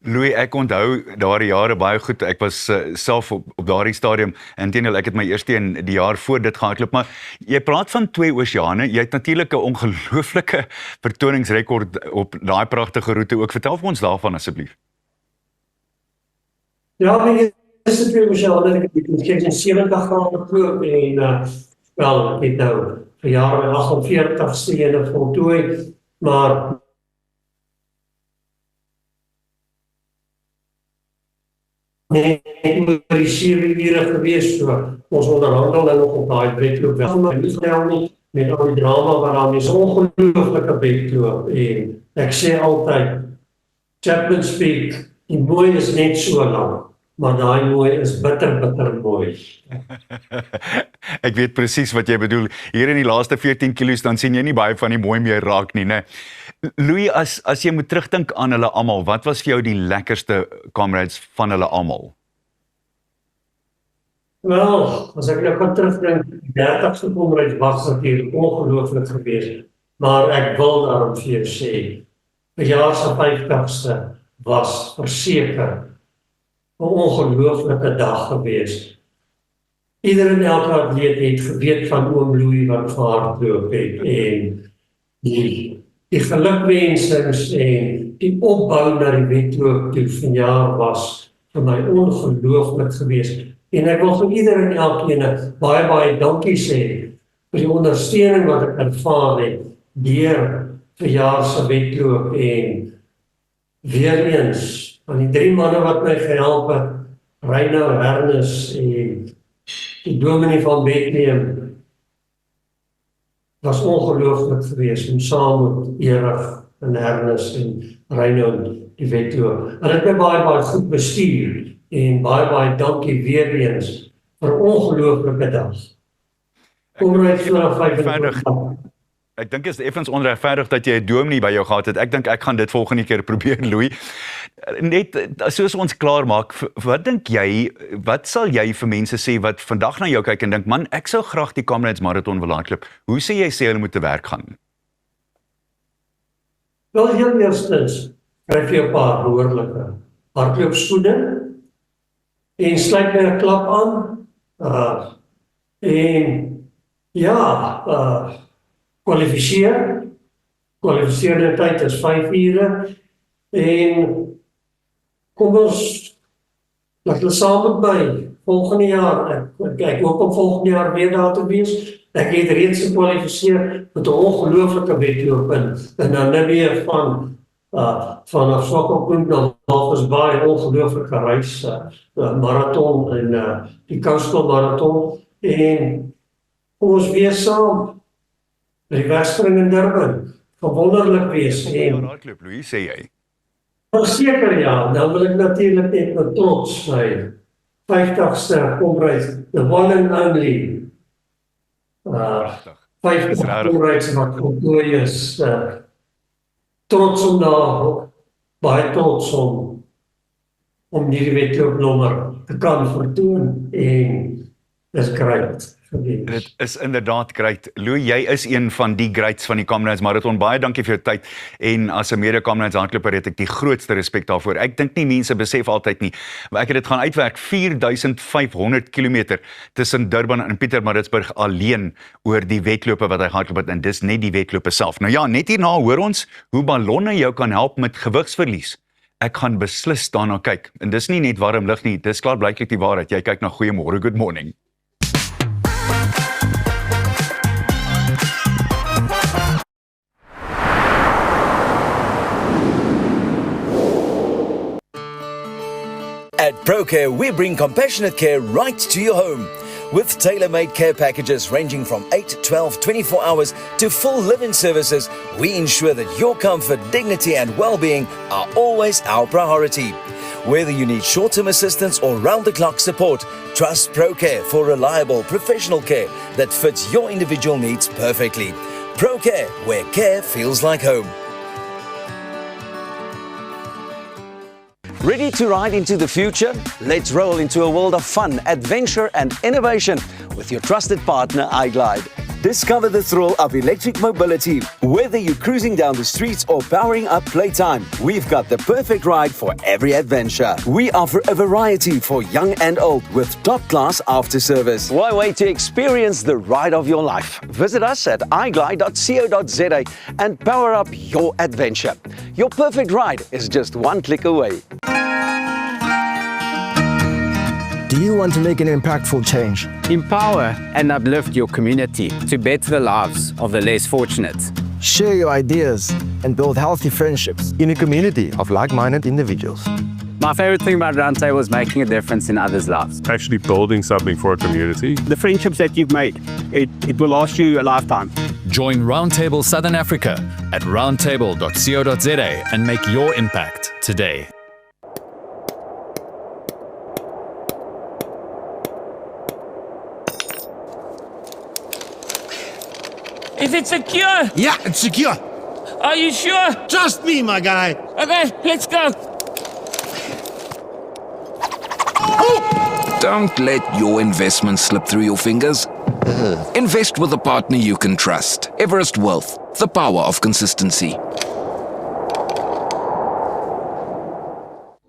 Louis, ek onthou daardie jare baie goed. Ek was self op daardie stadium, inteendeel ek het my eerste in die jaar voor dit gehardloop, maar jy praat van 2 Oseane, jy het natuurlik 'n ongelooflike vertoningsrekord op daai pragtige roete ook. Vertel vir ons daarvan asseblief. Ja, die eerste 2 Michelle, ek het in 70 grade geloop en wel, ek het nou vir jare my 48ste ene voltooi, maar nee, oor die 7 ure gewees, so ons onderhandel en nog op daai wedloop weg, maar nie stel nie, met al die drama wat daar is, ongelooflike wedloop, en ek sê altyd, Chapman speak, die mooi is net so lang, maar daai mooi is bitter, bitter mooi. Ek weet presies wat jy bedoel. Hier in die laaste 14 kilos, dan sien jy nie baie van die mooi meer raak nie, né? Louis, as jy moet terugdink aan hulle almal, wat was vir jou die lekkerste comrades van hulle almal? Wel, as ek nou kan terugdink, die 30ste comrades was natuurlijk ongelooflik geweest, maar ek wil daarom vir jou sê, die jaar se 50ste was verseker 'n ongelooflike dag geweest. Ieder en elke atleet het geweet van oom Louis wat gehardloop het en die gelukwensings en die opbou na die wedloop toe vanjaar was vir my ongelooflik geweest. En ek wil vir ieder en elkeen baie, baie dankie sê vir die ondersteuning wat ek ervaar het deur verjaar se wedloop en weer eens van die 3 manne wat my gehelp het, Reinoud, Ernest en die dominee van Bethlehem, was ongelooflik geweest om saam met Erig en Ernest en Reinoud die wedloop. Hulle het my baie, baie goed bestuur en baie, baie dankie weer eens vir 'n ongelooflike dag. Kom uit vanaf 25. Ek dink is effens onregverdig dat jy 'n dominee by jou gehad het. Ek dink ek gaan dit volgende keer probeer, Louis. Net soos ons klaar maak, wat dink jy, wat sal jy vir mense sê wat vandag na jou kyk en dink, man, ek sou graag die Comrades Marathon wil hardloop. Hoe sê hulle moet te werk gaan? Wel, heel eerstens, kry jy 'n paar behoorlike hardloopskoene en sluit by 'n klap aan. En ja, kwalifiseerde tyd is 5 ure en kom ons laat hulle saam met my volgende jaar, ek hoop om volgende jaar weer daar te wees. Ek het reeds gekwalifiseer met 'n ongelooflike wedloop in Namibië vanaf Swakopmund na Walvis Bay, 'n ongelooflike reis, marathon en die Coastal Marathon en kom ons weer saam. Die wedstryd in Durban, verwonderlik wees. Hardloop, Louis, sê jy? Verseker ja, nou wil ek natuurlik net met trots my 50ste komreis, the one and only 50 komreis wat voltooi is. Trots om daar, baie trots om hierdie wedloopnommer te kan vertoon en dis great. Dit is inderdaad great. Louis, jy is een van die greats van die Comrades Marathon. Baie dankie vir jou tyd en as 'n mede-Comrades hardloper het ek die grootste respek daarvoor. Ek dink nie mense besef altyd nie, maar ek het dit gaan uitwerk 4500 km tussen Durban en Pietermaritzburg alleen oor die wedlope wat hy hardloop het en dis net die wedlope self. Nou ja, net hierna hoor ons hoe ballonne jou kan help met gewigsverlies. Ek gaan beslis daarna kyk. En dis nie net warm lug nie, dis klaar blyklik die waarheid. Jy kyk na Goeiemôre, good morning. At ProCare, we bring compassionate care right to your home. With tailor-made care packages ranging from 8, 12, 24 hours to full live-in services, we ensure that your comfort, dignity and well-being are always our priority. Whether you need short-term assistance or round-the-clock support, trust ProCare for reliable professional care that fits your individual needs perfectly. ProCare, where care feels like home. Ready to ride into the future? Let's roll into a world of fun, adventure and innovation with your trusted partner iGlide. Discover the thrill of electric mobility. Whether you're cruising down the streets or powering up playtime, we've got the perfect ride for every adventure. We offer a variety for young and old with top-class after-service. Why wait to experience the ride of your life? Visit us at iglide.co.za and power up your adventure. Your perfect ride is just one click away. Do you want to make an impactful change? Empower and uplift your community to better the lives of the less fortunate. Share your ideas and build healthy friendships in a community of like-minded individuals. My favorite thing about Roundtable is making a difference in others' lives. Actually building something for a community. The friendships that you've made, it will last you a lifetime. Join Roundtable Southern Africa at roundtable.co.za and make your impact today. Is it secure? Yeah, it's secure. Are you sure? Trust me, my guy. Okay, let's go. Don't let your investment slip through your fingers. Invest with a partner you can trust. Everest Wealth, the power of consistency.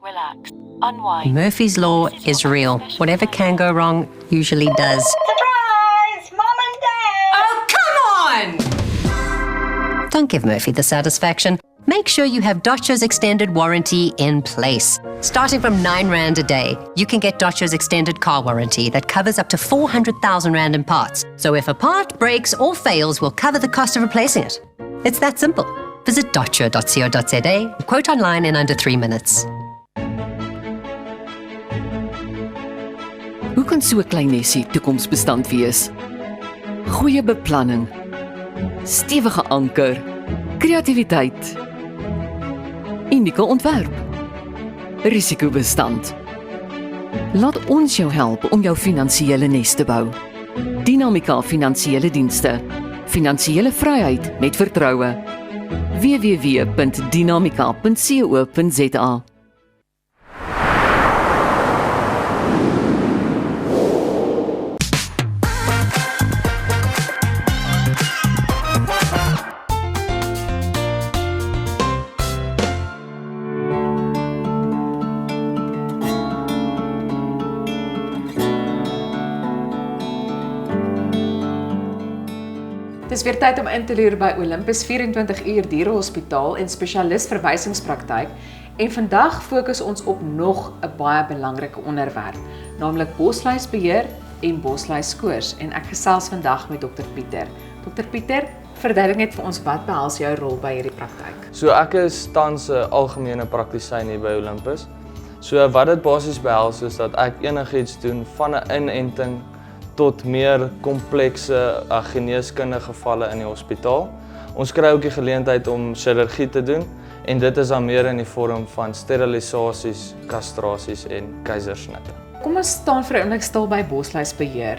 Relax. Unwind. Murphy's Law is real. Whatever can go wrong usually does. Surprise! Mom and Dad! Oh, come on! Don't give Murphy the satisfaction. Make sure you have Dodge's extended warranty in place. Starting from 9 Rand a day, you can get Dodge's extended car warranty that covers up to 400,000 Rand in parts. So if a part breaks or fails, we'll cover the cost of replacing it. It's that simple. Visit dodge.co.za, quote online in under 3 minutes. Hoe kan so 'n klein nesie toekomsbestand wees? Goeie beplanning, stewige anker, kreatiwiteit, unieke ontwerp, risikobestand. Laat ons jou help om jou finansiële nes te bou. Dinamika Finansiële Dienste. Finansiële vryheid met vertroue. www.dinamika.co.za. Dis weer tyd om in te loer by Olympus 24 uur dierehospitaal en spesialis verwysingspraktyk en vandag fokus ons op nog 'n baie belangrike onderwerp, naamlik bosluisbeheer en bosluiskoors en ek gesels vandag met Dr Pieter. Dr Pieter, verduidelik net vir ons wat behels jou rol by hierdie praktyk? So ek is tans 'n algemene praktisyn hier by Olympus. So wat dit basies behels is dat ek enigiets doen van 'n inenting tot meer komplekse geneeskundige gevalle in die hospitaal. Ons kry ook die geleentheid om chirurgie te doen en dit is dan meer in die vorm van sterilisasies, kastrasies en keisersnitte. Kom ons staan vir 'n oomblik stil by bosluisbeheer.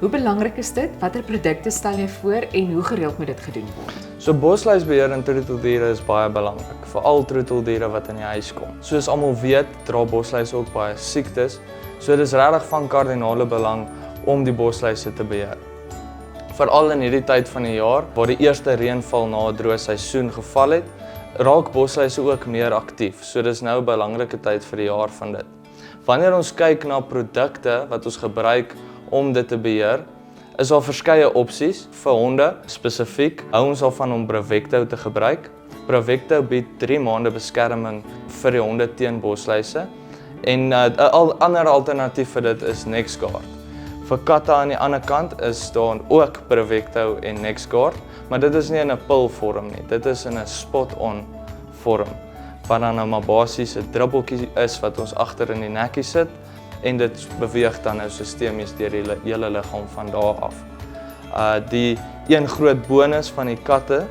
Hoe belangrik is dit? Watter produkte stel jy voor en hoe gereeld moet dit gedoen word? So bosluisbeheer in troeteldiere is baie belangrik, veral troeteldiere wat in die huis kom. Soos almal weet, dra bosluise ook baie siektes, so dit is regtig van kardinale belang om die bosluise te beheer. Veral in hierdie tyd van die jaar, waar die eerste reënval na 'n droë seisoen geval het, raak bosluise ook meer aktief. So dis nou 'n belangrike tyd vir die jaar van dit. Wanneer ons kyk na produkte wat ons gebruik om dit te beheer, is daar verskeie opsies vir honde. Spesifiek hou ons daarvan om Bravecto te gebruik. Bravecto bied 3 maande beskerming vir die honde teen bosluise en 'n ander alternatief vir dit is NexGard. Vir katte aan die ander kant is daar ook Bravecto en NexGard, maar dit is nie in 'n pilvorm nie. Dit is in 'n spot-on vorm, wat dan nou maar basies 'n druppeltjie is wat ons agter in die nekkie sit en dit beweeg dan nou sistemies deur die hele liggaam van daar af. Die een groot bonus van die katte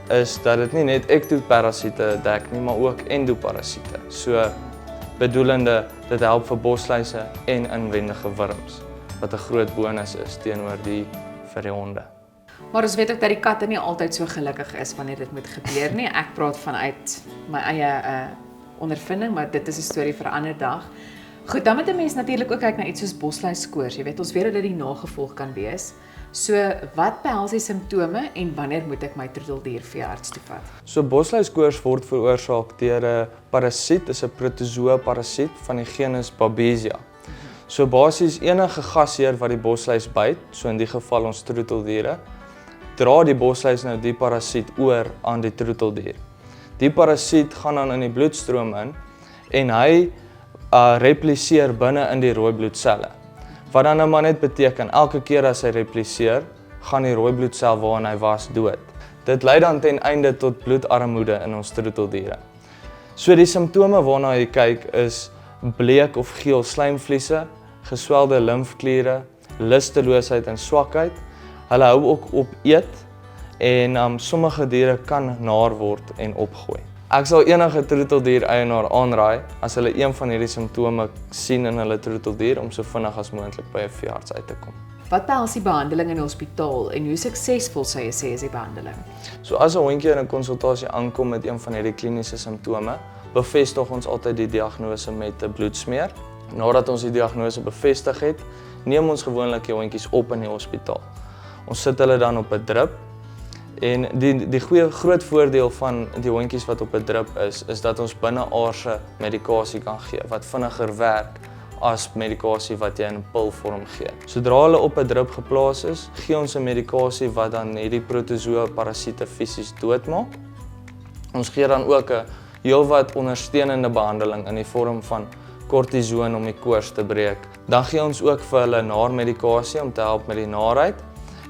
is dat dit nie net ektoparasiete dek nie, maar ook endoparasiete. So bedoelende dit help vir bosluise en inwendige wurms, wat 'n groot bonus is teenoor vir die honde. Maar ons weet ook dat die katte nie altyd so gelukkig is wanneer dit moet gebeur nie. Ek praat vanuit my eie ondervinding, maar dit is 'n storie vir 'n ander dag. Goed, dan moet 'n mens natuurlik ook kyk na iets soos bosluiskoors. Jy weet, ons weet dat dit die nagevolg kan wees. So, wat behels die simptome en wanneer moet ek my troeteldier veearts toe vat? So bosluiskoors word veroorsaak deur 'n parasiet, dis 'n protozoa parasiet van die genus Babesia. So basies enige gasheer wat die bosluis byt, so in die geval ons troeteldiere, dra die bosluis nou die parasiet oor aan die troeteldier. Die parasiet gaan dan in die bloedstroom in en hy repliseer binne in die rooi bloedselle. Wat dan nou maar net beteken, elke keer as hy repliseer, gaan die rooi bloedsel waarin hy was dood. Dit lei dan ten einde tot bloedarmoede in ons troeteldiere. So die simptome waarna jy kyk is bleek of geel slijmvliese, geswelde limfkliere, lusteloosheid en swakheid. Hulle hou ook op eet en sommige diere kan naar word en opgooi. Ek sal enige troeteldier eienaar aanraai as hulle een van hierdie simptome sien in hulle troeteldier om so vinnig as moontlik by 'n veearts uit te kom. Wat behels die behandeling in die hospitaal en hoe suksesvol sou jy sê is die behandeling? So as 'n hondjie in 'n konsultasie aankom met een van hierdie kliniese simptome, bevestig ons altyd die diagnose met 'n bloedsmeer. Nadat ons die diagnose bevestig het, neem ons gewoonlik die hondjies op in die hospitaal. Ons sit hulle dan op 'n drip. En die groot voordeel van die hondjies wat op 'n drip is dat ons binneaardse medikasie kan gee wat vinniger werk as medikasie wat jy in pilvorm gee. Sodra hulle op 'n drip geplaas is, gee ons 'n medikasie wat dan hierdie protozoo parasiete fisies doodmaak. Ons gee dan ook 'n heelwat ondersteunende behandeling in die vorm van kortison om die koors te breek. Dan gee ons ook vir hulle naarmedikasie om te help met die naarheid.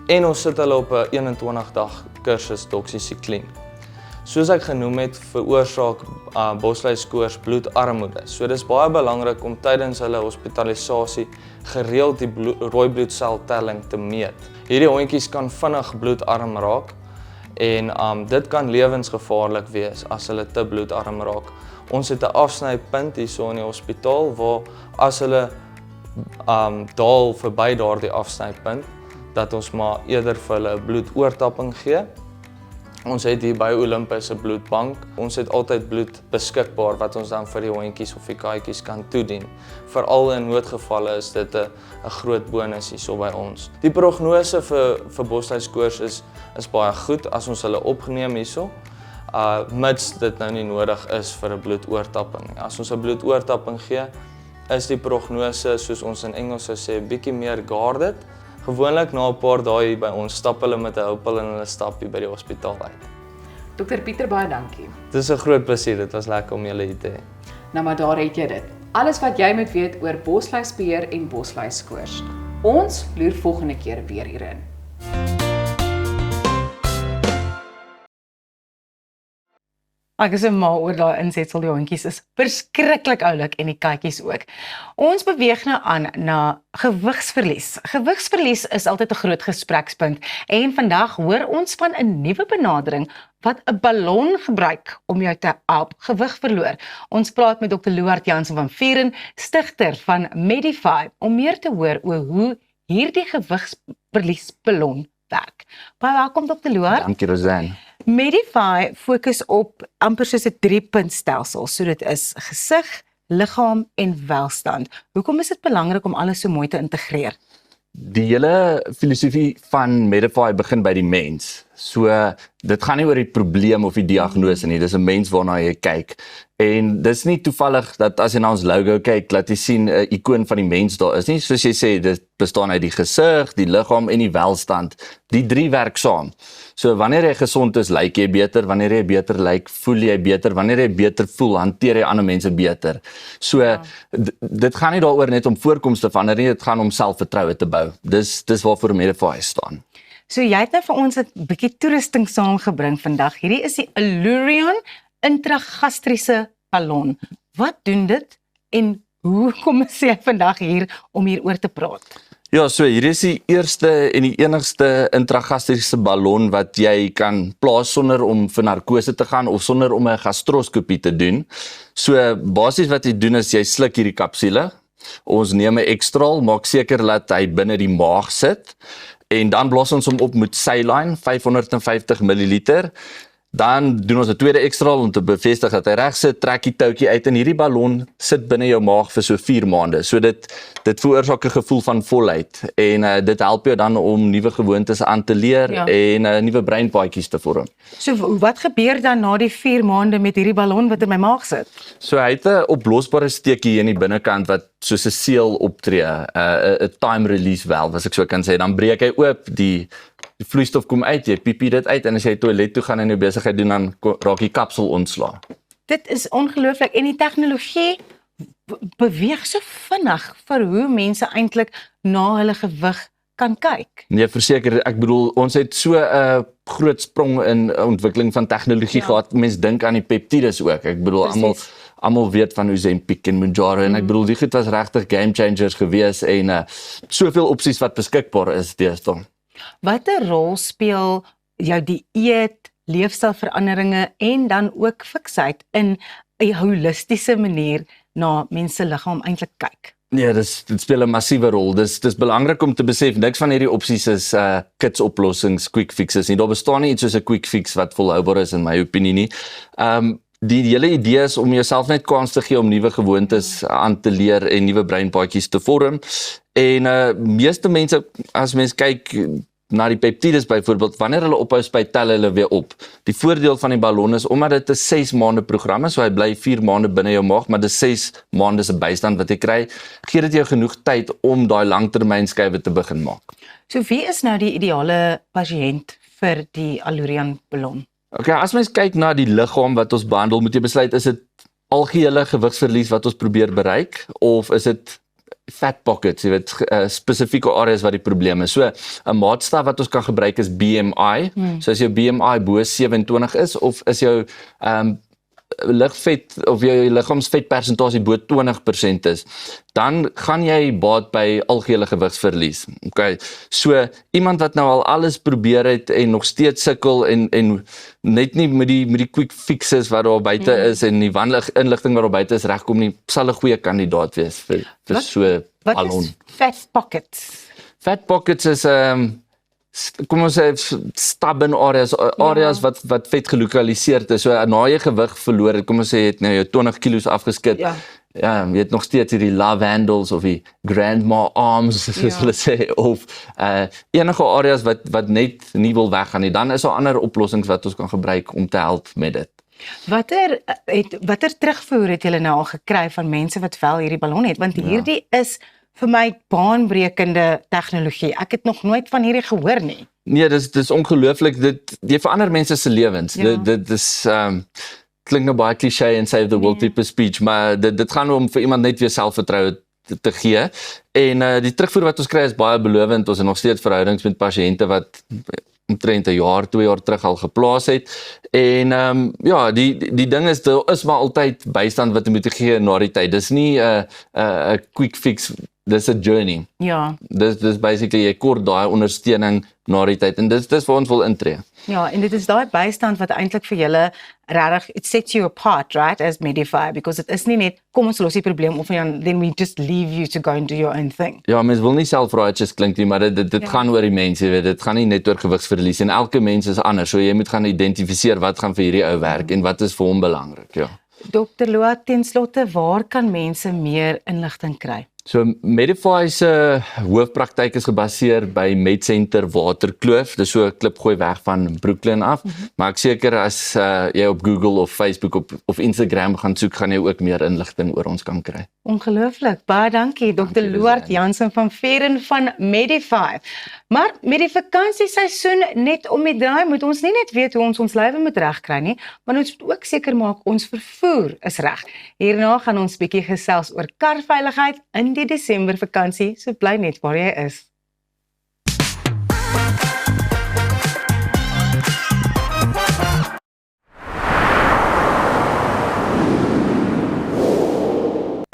En ons sit hulle op 'n 21-dag kursus doxycycline. Soos ek genoem het, veroorsaak bosluiskoors bloedarmoede. So dis baie belangrik om tydens hulle hospitalisasie gereeld die rooi bloedseltelling te meet. Hierdie hondjies kan vinnig bloedarm raak en dit kan lewensgevaarlik wees as hulle te bloedarm raak. Ons het 'n afsnypunt hierso in die hospitaal waar as hulle daal verby daardie afsnypunt, dat ons maar eerder vir hulle 'n bloedoortapping gee. Ons het hier by Olympus 'n bloedbank. Ons het altyd bloed beskikbaar wat ons dan vir die hondjies of die katjies kan toedien. Veral in noodgevalle is dit 'n groot bonus hierso by ons. Die prognose vir bosluiskoors is baie goed as ons hulle opgeneem hierso. Mits dit nou nie nodig is vir 'n bloedoortapping. As ons 'n bloedoortapping gee, is die prognose, soos ons in Engels sou sê, bietjie meer guarded. Gewoonlik na 'n paar dae by ons stap hulle met 'n houpel en hulle stap hier by die hospitaal uit. Dr. Pieter, baie dankie. Dit is 'n groot plesier, dit was lekker om julle hier te hê. Nou maar daar het jy dit. Alles wat jy moet weet oor bosluisbeheer en bosluiskoors. Ons loer volgende keer weer hierin. Ek is mal oor daai insetsel, die hondjies is verskriklik oulik en die katjies ook. Ons beweeg nou aan na gewigsverlies. Gewigsverlies is altyd 'n groot gesprekspunt en vandag hoor ons van 'n nuwe benadering wat 'n ballon gebruik om jou te help gewig verloor. Ons praat met Dr. Louart Jansen van Vuren, stigter van Medify, om meer te hoor oor hoe hierdie gewigsverliesballon werk. Baie welkom Dr. Louart. Dankie Rosanne. Medify fokus op amper soos 'n 3-puntstelsel, so dit is gesig, liggaam en welstand. Hoekom is dit belangrik om alles so mooi te integreer? Die hele filosofie van Medify begin by die mens. So dit gaan nie oor die probleem of die diagnose nie, dis 'n mens waarna jy kyk. En dis nie toevallig dat as jy na ons logo kyk, laat jy sien 'n ikoon van die mens daar is nie. Soos jy sê, dit bestaan uit die gesig, die liggaam en die welstand. Die drie werk saam. So wanneer jy gesond is, lyk jy beter, wanneer jy beter lyk, voel jy beter, wanneer jy beter voel, hanteer jy ander mense beter. So dit gaan nie daaroor net om voorkoms te verander nie, dit gaan om selfvertroue te bou. Dis waarvoor Medify staan. So jy het nou vir ons 'n bietjie toerusting saamgebring vandag. Hierdie is die Allurion intragastriese ballon. Wat doen dit en hoe kom jy vandag hier om hieroor te praat? Ja, so hier is die eerste en die enigste intragastriese ballon wat jy kan plaas sonder om vir narkose te gaan of sonder om 'n gastroskopie te doen. So basies wat jy doen is jy sluk hierdie kapsule. Ons neem 'n ekstraal, maak seker dat hy binne die maag sit. En dan blaas ons hom op met saline, 550 ml. Dan doen ons 'n tweede ekstraal om te bevestig dat hy reg sit, trek die toutjie uit en hierdie ballon sit binne jou maag vir so 4 maande. So dit veroorsaak 'n gevoel van volheid en dit help jou dan om nuwe gewoontes aan te leer en nuwe breinpaadjies te vorm. So wat gebeur dan na die 4 maande met hierdie ballon wat in my maag sit? So hy het 'n oplosbare steekie hier in die binnekant wat soos 'n seël optree, 'n time release valve as ek so kan sê. Dan breek hy oop, die vloeistof kom uit, jy piepie dit uit en as jy toilet toe gaan en jou besigheid doen, dan raak die kapsel ontslae. Dit is ongelooflik en die tegnologie beweeg so vinnig vir hoe mense eintlik na hulle gewig kan kyk. Nee, verseker, ek bedoel, ons het so 'n groot sprong in ontwikkeling van tegnologie gehad. Mens dink aan die peptides ook. Ek bedoel, almal weet van Ozempic en Mounjaro en ek bedoel, die goed was regtig game changers gewees en soveel opsies wat beskikbaar is deesdae. Watter rol speel jou dieet, leefstylveranderinge en dan ook fiksheid in 'n holistiese manier na mense liggaam eintlik kyk? Nee, dit speel 'n massiewe rol. Dis belangrik om te besef, niks van hierdie opsies is kits oplossings, quick fixes nie. Daar bestaan nie iets soos 'n quick fix wat volhoubaar is in my opinie nie. Die hele idee is om jouself net kans te gee om nuwe gewoontes aan te leer en nuwe breinpaadjies te vorm. En meeste mense, as mens kyk na die peptides byvoorbeeld, wanneer hulle ophou spuit, tel hulle weer op. Die voordeel van die ballon is, omdat dit 'n 6 maande program is, so hy bly 4 maande binne jou maag, maar dis 6 maande se bystand wat jy kry, gee dit jou genoeg tyd om daai langtermynskywe te begin maak. So wie is nou die ideale pasiënt vir die Allurion ballon? Okay, as mens kyk na die liggaam wat ons behandel, moet jy besluit, is dit algehele gewigsverlies wat ons probeer bereik, of is dit fat pockets, jy weet, spesifieke areas wat die probleem is. So, 'n maatstaf wat ons kan gebruik is BMI. So as jou BMI bo 27 is, of is jou ligvet of jou liggaamsvetpersentasie bo 20% is, dan gaan jy baat by algehele gewigsverlies. Okay. So iemand wat nou al alles probeer het en nog steeds sukkel en net nie met die quick fixes wat daar buite is en die inligting wat daar buite is regkom nie, sal 'n goeie kandidaat wees vir so ballon. Wat is fat pockets? Fat pockets is kom ons sê stubborn areas wat vet gelokaliseerd is. So na jy gewig verloor het, kom ons sê jy het nou jou 20 kilos afgeskit. Ja, jy het nog steeds hierdie love handles of die grandma arms, soos hulle sê, of enige areas wat net nie wil weggaan nie. Dan is daar ander oplossings wat ons kan gebruik om te help met dit. Watter terugvoer het julle nou al gekry van mense wat wel hierdie ballon het? Want hierdie is vir my baanbrekende tegnologie. Ek het nog nooit van hierdie gehoor nie. Nee, dis ongelooflik. Jy verander mense se lewens. Dit is klink nou baie cliché en save the world type speech, maar dit gaan om vir iemand net weer selfvertroue te gee. En die terugvoer wat ons kry is baie belovend. Ons het nog steeds verhoudings met pasiënte wat omtrent 1 jaar, 2 jaar terug al geplaas het. En die ding is, daar is maar altyd bystand wat jy moet gee na die tyd. Dis nie 'n quick fix, dis 'n journey. Ja. Dis basically jy kort daai ondersteuning na die tyd en dis waar ons wil intree. Ja, en dit is daai bystand wat eintlik vir julle regtig, it sets you apart, right, as Medify, because it is nie net kom ons los die probleem of then we just leave you to go and do your own thing. Ja, mens wil nie self-righteous klink nie, maar dit gaan oor die mens, jy weet, dit gaan nie net oor gewigsverlies en elke mens is anders, so jy moet gaan identifiseer wat gaan vir hierdie ou werk en wat is vir hom belangrik, ja. Dr. Loa, ten slotte, waar kan mense meer inligting kry? So Medify se hoofpraktyk is gebaseer by MedCenter Waterkloof, dis so 'n klipgooi weg van Brooklyn af, maar ek seker as jy op Google of Facebook of Instagram gaan soek, gaan jy ook meer inligting oor ons kan kry. Ongelooflik, baie dankie Dr. Loort Jansen van Veren van Medify. Maar met die vakansieseisoen net om die draai, moet ons nie net weet hoe ons lywe moet regkry nie, maar ons moet ook seker maak ons vervoer is reg. Hierna gaan ons bietjie gesels oor karveiligheid in die Desember vakansie, so bly net waar jy is.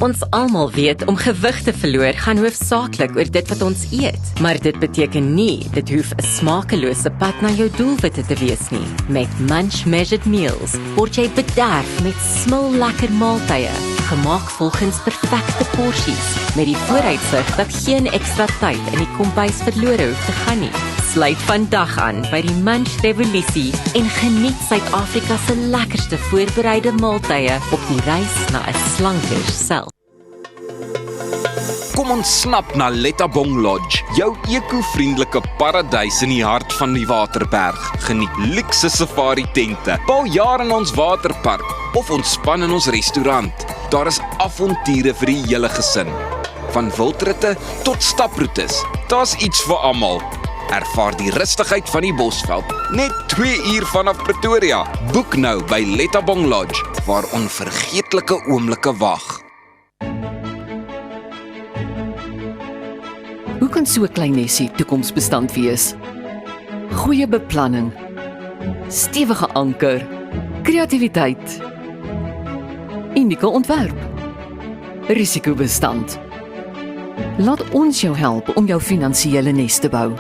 Ons almal weet om gewig te verloor gaan hoofsaaklik oor dit wat ons eet, maar dit beteken nie dit hoef 'n smakelose pad na jou doelwitte te wees nie. Met Munch Measured Meals word jy bederf met smullekker maaltye, gemaak volgens perfekte porsies, met die vooruitsig dat geen ekstra tyd in die kombuis verlore hoef te gaan nie. Sluit vandag aan by die Munch Revolusie en geniet Suid-Afrika se lekkerste voorbereide maaltye op die reis na 'n slanker self. Kom ons snap na Lettabong Lodge, jou eko-vriendelike paradys in die hart van die Waterberg. Geniet luukse safari tente, bou jaar in ons waterpark of ontspan in ons restaurant. Daar is avonture vir die hele gesin. Van wildritte tot staproetes, daar's iets vir almal. Ervaar die rustigheid van die Bosveld, net 2 uur vanaf Pretoria. Boek nou by Lettabong Lodge, waar onvergeetlike oomblikke wag. Hoe kan so 'n klein nesie toekomsbestand wees? Goeie beplanning, stewige anker, kreatiwiteit, unieke ontwerp, risikobestand. Laat ons jou help om jou finansiële nes te bou.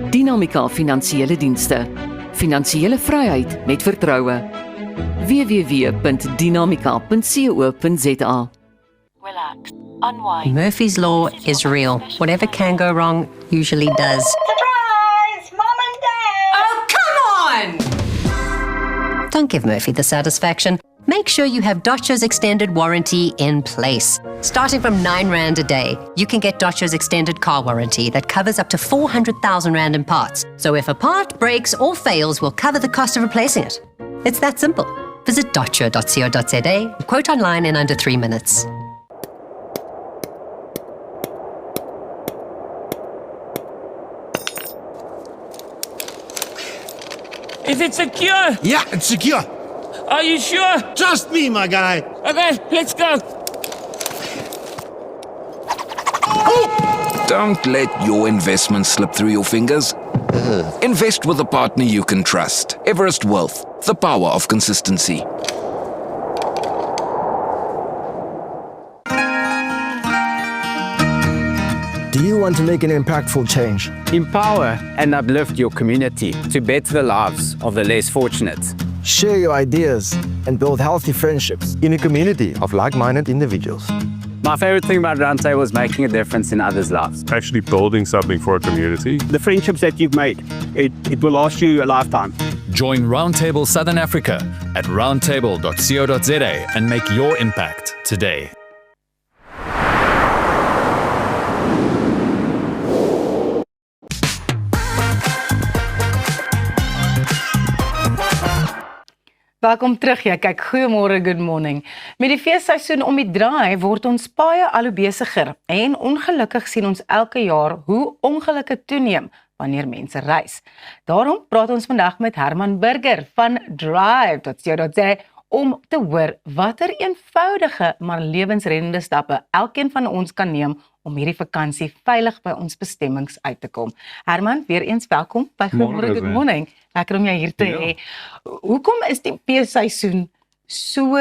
Dinamika Finansiële Dienste. Finansiële vryheid met vertroue. www.dinamika.co.za. Murphy's Law is real. Whatever can go wrong usually does. Surprise! Mom and Dad! Oh, come on! Don't give Murphy the satisfaction. Make sure you have Dodge's extended warranty in place. Starting from R9 a day, you can get Dodge's extended car warranty that covers up to 400,000 Rand in parts. So if a part breaks or fails, we'll cover the cost of replacing it. It's that simple. Visit dodge.co.za, quote online in under 3 minutes. Is it secure? Yeah, it's secure. Are you sure? Trust me, my guy. Okay, let's go. Don't let your investment slip through your fingers. Invest with a partner you can trust. Everest Wealth, the power of consistency. Do you want to make an impactful change? Empower and uplift your community to better the lives of the less fortunate. Share your ideas and build healthy friendships in a community of like-minded individuals. My favorite thing about Roundtable is making a difference in others' lives. Actually building something for a community. The friendships that you've made, it will last you a lifetime. Join Roundtable Southern Africa at roundtable.co.za and make your impact today. Welkom terug. Jy kyk goeiemôre, good morning. Met die feesseisoen om die draai word ons paaie al hoe besigger en ongelukkig sien ons elke jaar hoe ongelukke toeneem wanneer mense reis. Daarom praat ons vandag met Herman Burger van Drive.co.za om te hoor watter eenvoudige maar lewensreddende stappe elkeen van ons kan neem om hierdie vakansie veilig by ons bestemmings uit te kom. Herman, weer eens welkom by Goeiemôre, good morning. Lekker om jou hier te hê. Hoekom is die feesseisoen so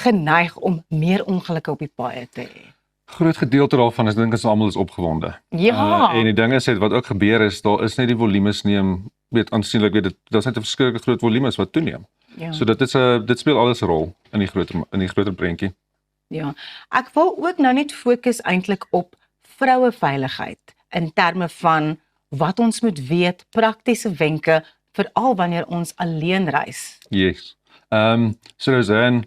geneig om meer ongelukke op die paaie te hê? Groot gedeelte daarvan is dink ons almal is opgewonde. Ja. En die ding is wat ook gebeur is, daar is net die volumes neem, aansienlik daar's net 'n verskriklike groot volumes wat toeneem. Ja. So dit speel alles 'n rol in die groter prentjie. Ja, ek wil ook nou net fokus eintlik op vroueveiligheid in terme van wat ons moet weet, praktiese wenke, veral wanneer ons alleen reis. Yes. So there's een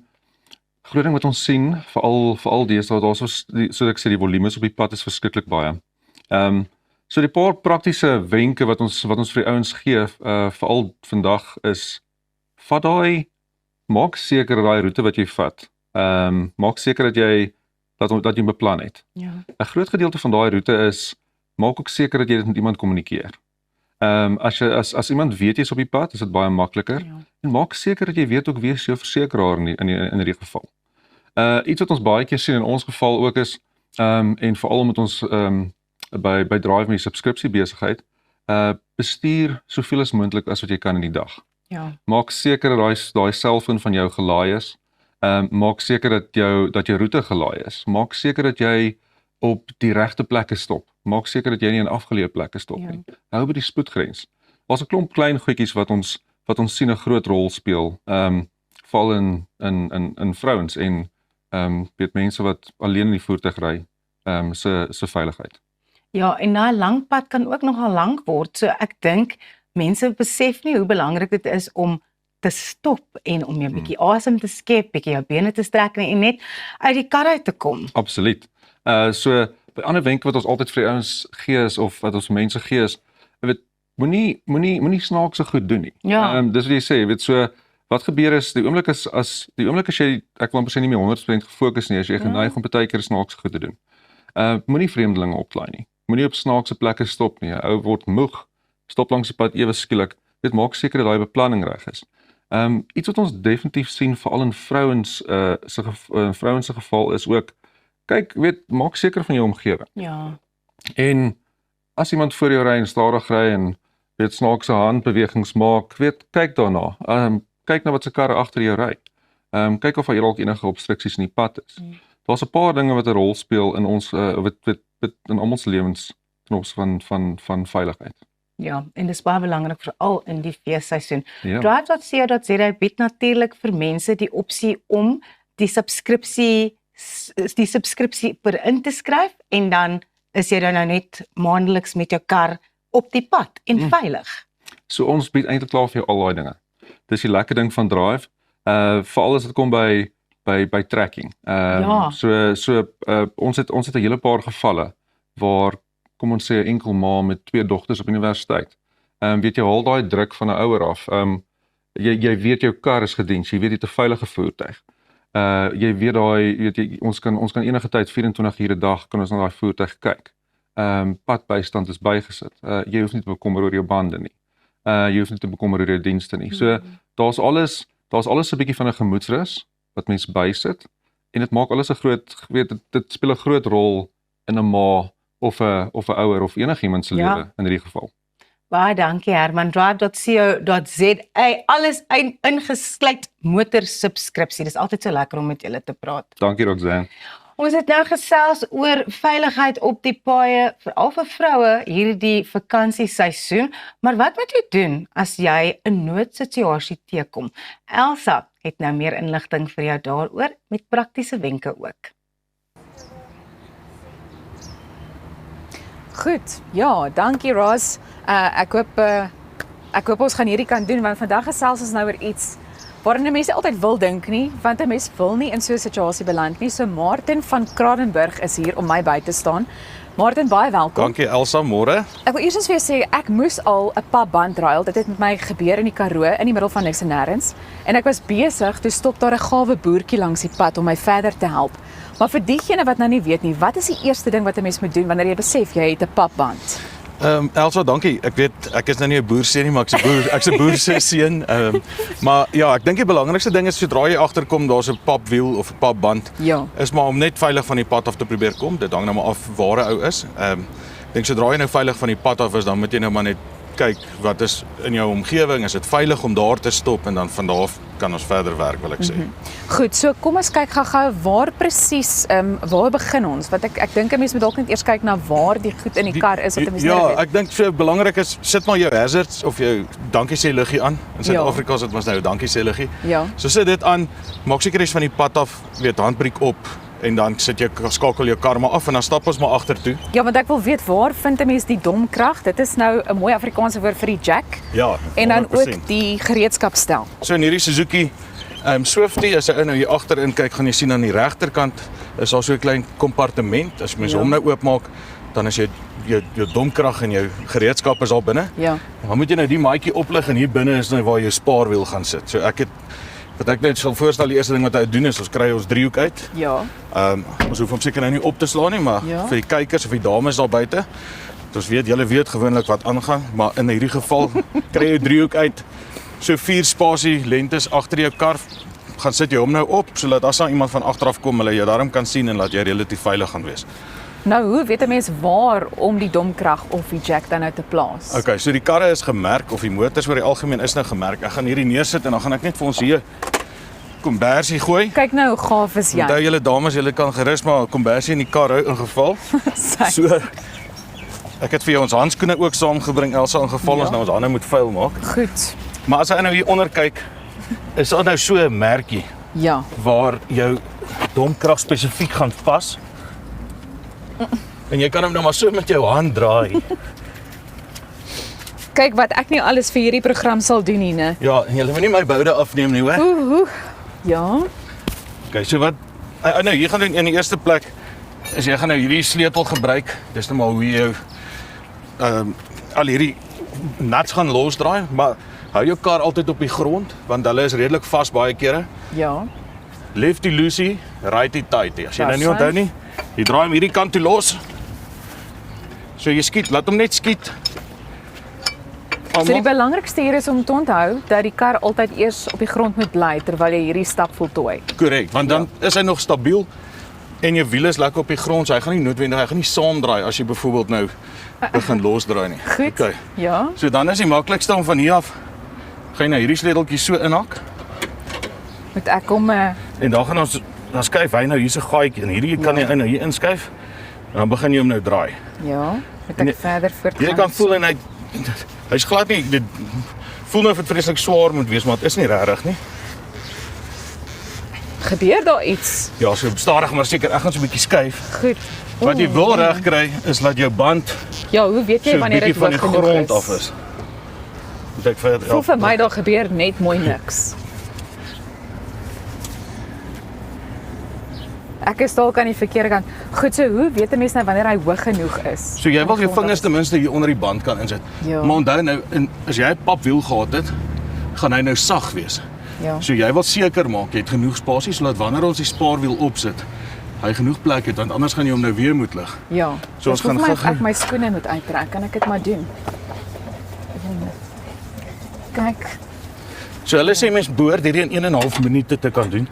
groot ding wat ons sien, veral deesdae, daar's so ek sê die volumes op die pad is verskriklik baie. So die paar praktiese wenke wat ons vir die ouens gee, veral vandag is maak seker daai roete wat jy vat. Maak seker dat jy beplan het. Ja. 'n Groot gedeelte van daai roete is maak ook seker dat jy dit met iemand kommunikeer. As iemand weet jy's op die pad, is dit baie makliker. Ja. En maak seker dat jy weet ook wie is jou versekeraar in hierdie geval. Iets wat ons baie keer sien in ons geval ook is en veral met ons by Drive met die subskripsie besigheid, bestuur soveel as moontlik as wat jy kan in die dag. Ja. Maak seker dat daai selfoon van jou gelaai is. Maak seker dat jou roete gelaai is. Maak seker dat jy op die regte plekke stop. Maak seker dat jy nie in afgeleë plekke stop nie. Hou by die spoedgrens. Daar's 'n klomp klein goedjies wat ons sien 'n groot rol speel. Val in vrouens en weet mense wat alleen in die voertuig ry, se veiligheid. Ja, en na 'n lang pad kan ook nogal lank word. So ek dink mense besef nie hoe belangrik dit is om te stop en om jou bietjie asem te skep, bietjie jou bene te strek en net uit die kar uit te kom. Absoluut. So by ander wenke wat ons altyd vir die ouens gee is of wat ons mense gee is, weet moenie snaakse goed doen nie. Ja. Dis wat jy sê, weet so wat gebeur is die oomblik as jy ek wil amper sê nie meer 100% gefokus nie, as jy geneig om baie keer snaakse goed te doen. Moenie vreemdelinge opklaai nie. Moenie op snaakse plekke stop nie. 'n Ou word moeg, stop langs die pad ewe skielik. Dit maak seker dat daai beplanning reg is. Iets wat ons definitief sien veral in vrouens se geval is ook kyk, maak seker van jou omgewing. Ja. En as iemand voor jou ry en stadig ry en snaakse handbewegings maak, kyk daarna. Kyk na wat se karre agter jou ry. Kyk of daar dalk enige obstruksies in die pad is. Daar's 'n paar dinge wat 'n rol speel in ons in almal se lewens ten opsigte van veiligheid. Ja, en dis baie belangrik veral in die feesseisoen. Ja. Drive.co.za bied natuurlik vir mense die opsie om die subskripsie per in te skryf en dan is jy dan nou net maandeliks met jou kar op die pad en veilig. So ons bied eintlik klaar vir jou al daai dinge. Dis die lekker ding van Drive. Veral as dit kom by tracking. Ons het 'n hele paar gevalle waar kom ons sê 'n enkel ma met 2 dogters op universiteit. Weet jy, haal daai druk van 'n ouer af. Jy weet jou kar is gediens, jy weet dit is 'n veilige voertuig. Jy weet ons kan enige tyd 24 ure 'n dag kan ons na daai voertuig kyk. Padbystand is bygesit. Jy hoef nie te bekommer oor jou bande nie. Jy hoef nie te bekommer oor jou dienste nie. So daar's alles 'n bietjie van 'n gemoedsrus wat mens bysit en dit maak alles 'n groot, dit speel 'n groot rol in 'n ma of 'n ouer of enigiemand se lewe in hierdie geval. Baie dankie Herman. Drive.co.za, alles ingesluit motorsubskripsie. Dis altyd so lekker om met julle te praat. Dankie Roxanne. Ons het nou gesels oor veiligheid op die paaie, veral vir vroue hierdie vakansieseisoen. Maar wat moet jy doen as jy 'n noodsituasie teekom? Elsa het nou meer inligting vir jou daaroor met praktiese wenke ook. Goed, ja, dankie Ross. Ek hoop ons gaan hierdie kan doen, want vandag gesels ons nou oor iets waarin mense altyd wil dink nie, want 'n mens wil nie in so 'n situasie beland nie. So Martin van Kranenburg is hier om my by te staan. Martin, baie welkom. Dankie Elsa, môre. Ek wil eers vir jou sê, ek moes al 'n papband ruil. Dit het met my gebeur in die Karoo, in die middel van niks en nêrens. En ek was besig, toe stop daar 'n gawe boertjie langs die pad om my verder te help. Maar vir diegene wat nou nie weet nie, wat is die eerste ding wat 'n mens moet doen wanneer jy besef jy het 'n papband? Elsa, dankie. Ek weet ek is nou nie 'n boerseun nie, maar ek's 'n boer se seun. Maar ja, ek dink die belangrikste ding is sodra jy agterkom daar's 'n papwiel of 'n papband, is maar om net veilig van die pad af te probeer kom. Dit hang nou maar af waar 'n ou is. Ek dink sodra jy nou veilig van die pad af is, dan moet jy nou maar net kyk wat is in jou omgewing, is dit veilig om daar te stop en dan van daar af kan ons verder werk, wil ek sê. Goed, so kom ons kyk gou-gou waar presies waar begin ons? Want ek dink 'n mens moet dalk net eers kyk na waar die goed in die kar is wat 'n mens nou weet. Ja, ek dink so belangrik is sit maar jou hazards of jou dankie sê liggie aan. In Suid-Afrika is dit mos nou dankie sê liggie. Ja. So sit dit aan, maak seker jy's van die pad af, weet handbriek op. En dan skakel jou kar maar af en dan stap ons maar agtertoe. Ja, want ek wil weet waar vind 'n mens die domkrag? Dit is nou 'n mooi Afrikaanse woord vir die jack. Ja. 100%. En dan ook die gereedskapstel. So in hierdie Suzuki Swiftie, as jy nou hier agterin kyk, gaan jy sien aan die regterkant is daar so 'n klein kompartement. As mens hom nou oopmaak, dan is jou domkrag en jou gereedskap is daar binne. Ja. Dan moet jy nou die maatjie oplig en hier binne is nou waar jou spaarwiel gaan sit. So wat ek net sal voorstel, die eerste ding wat hy doen is ons kry ons driehoek uit. Ja. Ons hoef hom seker nou nie op te slaan nie, maar vir die kykers of die dames daar buite, ons weet julle weet gewoonlik wat aangaan, maar in hierdie geval kry jy 'n driehoek uit. So 4 spasie lentes agter jou kar, gaan sit jy hom nou op sodat as daar iemand van agteraf kom, hulle jou daarom kan sien en laat jy relatief veilig gaan wees. Nou, hoe weet 'n mens waar om die domkrag of die jack dan nou te plaas? Okay, so die karre is gemerk of die motors oor die algemeen is nou gemerk. Ek gaan hierdie neersit en dan gaan ek net vir ons hier kombersie gooi. Kyk nou hoe gaaf is jy. Onthou julle dames, julle kan gerus maar kombersie in die kar hou in geval. So ek het vir jou ons handskoene ook saamgebring, Elsa, in geval ons nou ons hande moet vuil maak. Goed. Maar as jy nou hier onder kyk, is daar nou so 'n merkie. Ja. Waar jou domkrag spesifiek gaan vas. En jy kan hom nou maar so met jou hand draai. Kyk wat ek nie alles vir hierdie program sal doen nie, né? Ja, en jy moet nie my boude afneem nie, hoor. Ja. Okay, so wat nou hier gaan doen in die eerste plek is jy gaan nou hierdie sleutel gebruik. Dis nou maar hoe jy jou al hierdie nuts gaan losdraai, maar hou jou kar altyd op die grond want hulle is redelik vas baie kere. Ja. Lefty loosey, righty tighty. As jy nou nie onthou nie, jy draai hom hierdie kant toe los. So jy skiet, laat hom net skiet. So die belangrikste hier is om te onthou dat die kar altyd eers op die grond moet bly terwyl jy hierdie stap voltooi. Korrek, want dan is hy nog stabiel en jou wiele is lekker op die grond, so hy gaan nie saamdraai as jy byvoorbeeld nou begin losdraai nie. Goed. Okay. Ja. So dan is die maklikste om van hier af gaan jy nou hierdie sleuteltjie so inhak Moet ek hom en dan skuif hy nou hier's 'n gaatjie en hierdie kan jy nou hier inskuif en dan begin jy hom nou draai. ja, moet ek verder voortgaan. Jy kan voel en hy's glad nie, dit voel nou of dit vreeslik swaar moet wees, maar dit is nie regtig nie. Gebeur daar iets? Ja, so stadig maar seker, ek gaan so 'n bietjie skuif. Goed. Wat jy wil reg kry is dat jou band Ja, hoe weet jy so wanneer dit van die hoog genoeg grond is? af is. Moet ek verder Voel vir my daar gebeur net mooi niks. Ek is dalk aan die verkeerde kant. Goed, so hoe weet 'n mens nou wanneer hy hoog genoeg is? So jy wil jou vingers ten minste hier onder die band kan insit. Ja. Maar onthou nou, as jy 'n papwiel gehad het, gaan hy nou sag wees. Ja. So jy wil seker maak jy het genoeg spasie sodat wanneer ons die spaarwiel opsit, hy genoeg plek het, want anders gaan jy hom nou weer moet lig. Ja. So ons gaan gou gou- ek my skoene moet uittrek, kan ek dit maar doen. Kyk, So hulle sê mens behoort hierdie in 1.5 minute te kan doen.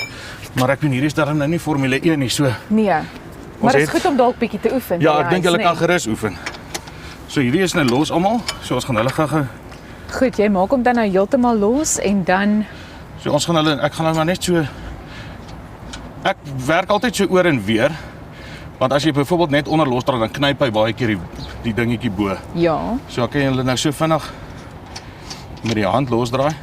Maar ek weet hierdie is darm nou nie Formule 1 nie, so nee. Ons Maar dit is het- goed om dalk bietjie te oefen. ja, by ek dink huis, hulle kan nê? gerus oefen. So hierdie is nou los almal. So ons gaan hulle gou Goed, jy maak hom dan nou heeltemal los en dan so ons gaan hulle ek gaan hulle maar net so ek werk altyd so oor en weer. Want as jy byvoorbeeld net onder losdraai dan knyp hy baie keer die dingetjie bo. ja, So dan kan jy hulle nou so vinnig met die hand losdraai.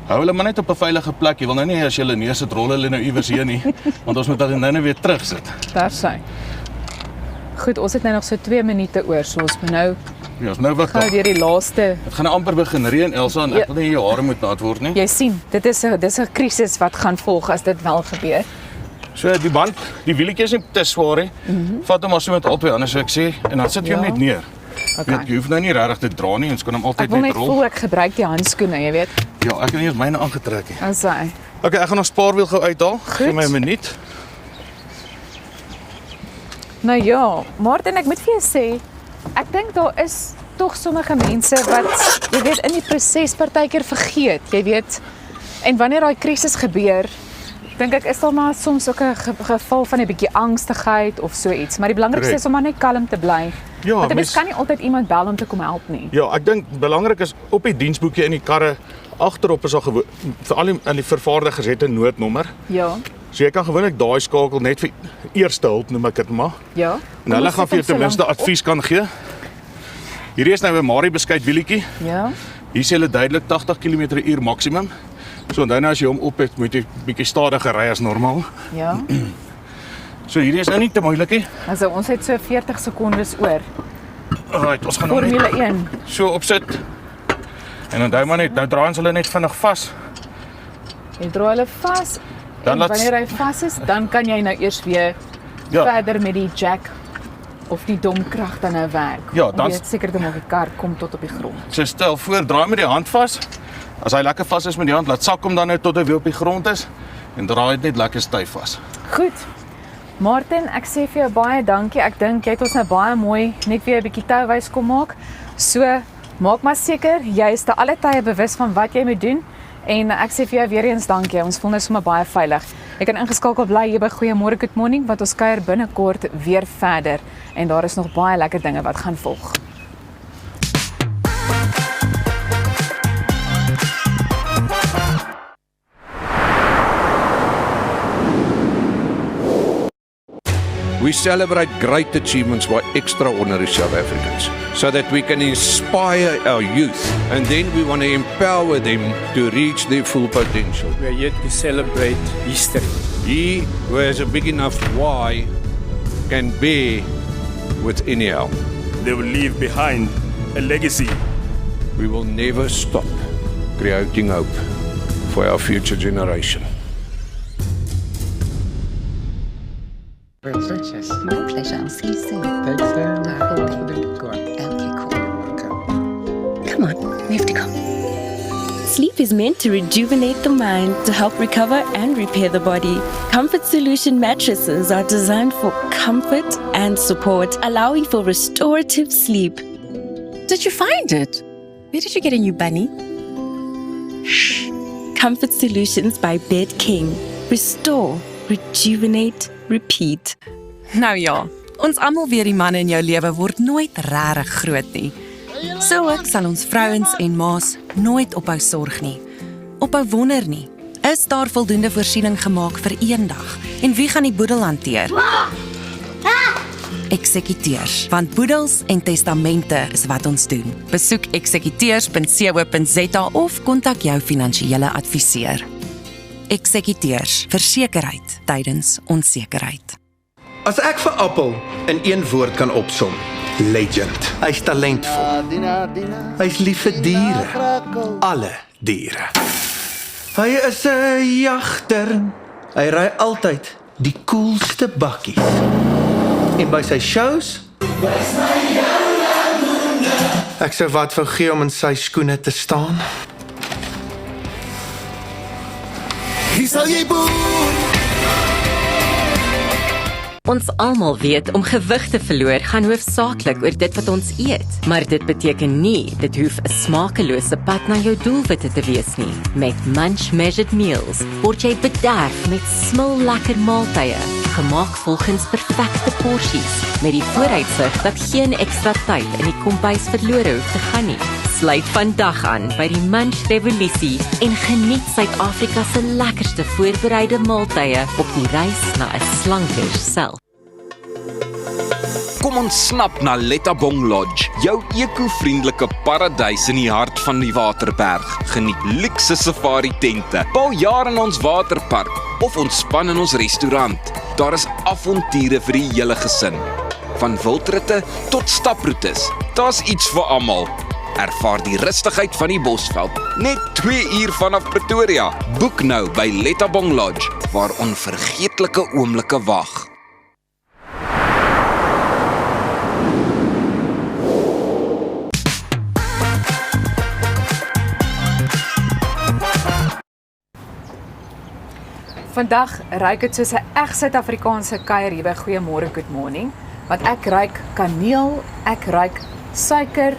Hou hulle maar net op 'n veilige plek. Jy wil nou nie as jy hulle neersit rol hulle nou iewers heen nie, want ons moet hulle nou weer terugsit. daar sy. Goed, ons het nou nog so 2 minute oor, so ons moet nou Ja, is nou wat. gou deur die laaste. Dit gaan nou amper begin reën Elsa en ek wil nie jou hare moet nat word nie. Jy sien, dis 'n krisis wat gaan volg as dit wel gebeur. So die band, die wielietjie is nie te swaar nie. Vat hom maar so met albei hande so ek sê en dan sit jy hom Ja. net neer. Okay. Jy hoef nou nie regtig te dra nie, ons kan hom Ek altyd wil net net rol. voel ek gebruik die handskoene, jy weet. Ja, ek het nie eens myne aangetrek nie. As hy. Okay, ek gaan ons spaarwiel gou uithaal. Gee my 'n minuut. Nou ja, Martin, ek moet vir jou sê, ek dink daar is tog sommige mense wat jy weet in die proses partykeer vergeet, jy weet. En wanneer daai krisis gebeur, dink ek is daar maar soms ook 'n geval van 'n bietjie angstigheid of so iets, maar die belangrikste Correct. is om maar net kalm te bly. Ja, Want 'n mens mens- kan nie altyd iemand bel om te kom help nie. Ja, ek dink belangrik is op die diensboekie in die karre agterop is daar veral in die vervaardigers het 'n noodnommer. Ja. So jy kan gewoonlik daai skakel net vir eerste hulp noem ek dit maar. Ja. En hulle gaan vir jou ten minste advies kan gee. Hierdie is nou 'n Mari beskuit wielietjie. Ja. Hier sê hulle duidelik 80 km/h maksimum. So onthou nou as jy hom op het, moet jy bietjie stadiger ry as normaal. Ja. So hierdie is nou nie te moeilik nie. Also ons het so 40 sekondes oor. Alright, ons gaan hom net Formule 1. so opsit. En onthou maar net, nou draai ons hulle net vinnig vas. Jy draai hulle vas. Dan En laat- wanneer hy vas is, dan kan jy nou eers weer Ja. verder met die jack of die domkrag dan nou werk. Ja, Om dan- weer seker te maak die kar kom tot op die grond. So stel voor, draai met die hand vas. As hy lekker vas is met die hand, laat sak hom dan nou tot hy weer op die grond is en draai dit net lekker styf vas. Goed. Martin, ek sê vir jou baie dankie. Ek dink jy het ons nou baie mooi net weer 'n bietjie touwys kom maak. So, maak maar seker jy is te alle tye bewus van wat jy moet doen. En ek sê vir jou weer eens dankie. Ons voel nou sommer baie veilig. Jy kan ingeskakel bly hier by Goeiemôre Good Morning want ons kuier binnekort weer verder en daar is nog baie lekker dinge wat gaan volg. We celebrate great achievements by extraordinary South Africans so that we can inspire our youth and then we want to empower them to reach their full potential. We are yet to celebrate history. He who has a big enough why can bear with any help. They will leave behind a legacy. We will never stop creating hope for our future generation. Princess. My pleasure. I'll see you soon. Thanks, Go on. Okay, cool. Come on, we have to go. Sleep is meant to rejuvenate the mind, to help recover and repair the body. Comfort Solution mattresses are designed for comfort and support, allowing for restorative sleep. Did you find it? Where did you get a new bunny? Comfort Solutions by Bed King. Restore, rejuvenate, repeat. Nou ja, ons almal weet die manne in jou lewe word nooit regtig groot nie. So ook sal ons vrouens en ma's nooit ophou sorg nie. Ophou wonder nie. Is daar voldoende voorsiening gemaak vir eendag? En wie gaan die boedel hanteer? Eksekuteurs, want boedels en testamente is wat ons doen. Besoek eksekuteurs.co.za of kontak jou finansiële adviseur. Eksekuteurs, versekerheid tydens onsekerheid. As ek vir Appel in een woord kan opsom, legend. Hy's talentvol. Hy's lief vir diere. Alle diere. Hy is 'n jagter. Hy ry altyd die coolste bakkies. En by sy shows, ek sou wat wou gee om in sy skoene te staan. Hier sal jy boer. Ons almal weet om gewig te verloor gaan hoofsaaklik oor dit wat ons eet, maar dit beteken nie dit hoef 'n smakelose pad na jou doelwitte te wees nie. Met Munch Measured Meals word jy bederf met smullekker maaltye, gemaak volgens perfekte porsies, met die vooruitsig dat geen ekstra tyd in die kombuis verlore hoef te gaan nie. Sluit vandag aan by die Munch Revolusie en geniet Suid-Afrika se lekkerste voorbereide maaltye op die reis na 'n slanker self. Kom ons snap na Lettabong Lodge, jou eko-vriendelike paradys in die hart van die Waterberg. Geniet luukse safari tente, bou jaar in ons waterpark of ontspan in ons restaurant. Daar is avonture vir die hele gesin. Van wildritte tot staproetes, daar's iets vir almal. Ervaar die rustigheid van die Bosveld, net 2 uur vanaf Pretoria. Boek nou by Lettabong Lodge, waar onvergeetlike oomblikke wag. Vandag ruik dit soos 'n reg Suid-Afrikaanse kuier hier by Goeiemôre Good Morning, want ek ruik kaneel, ek ruik suiker,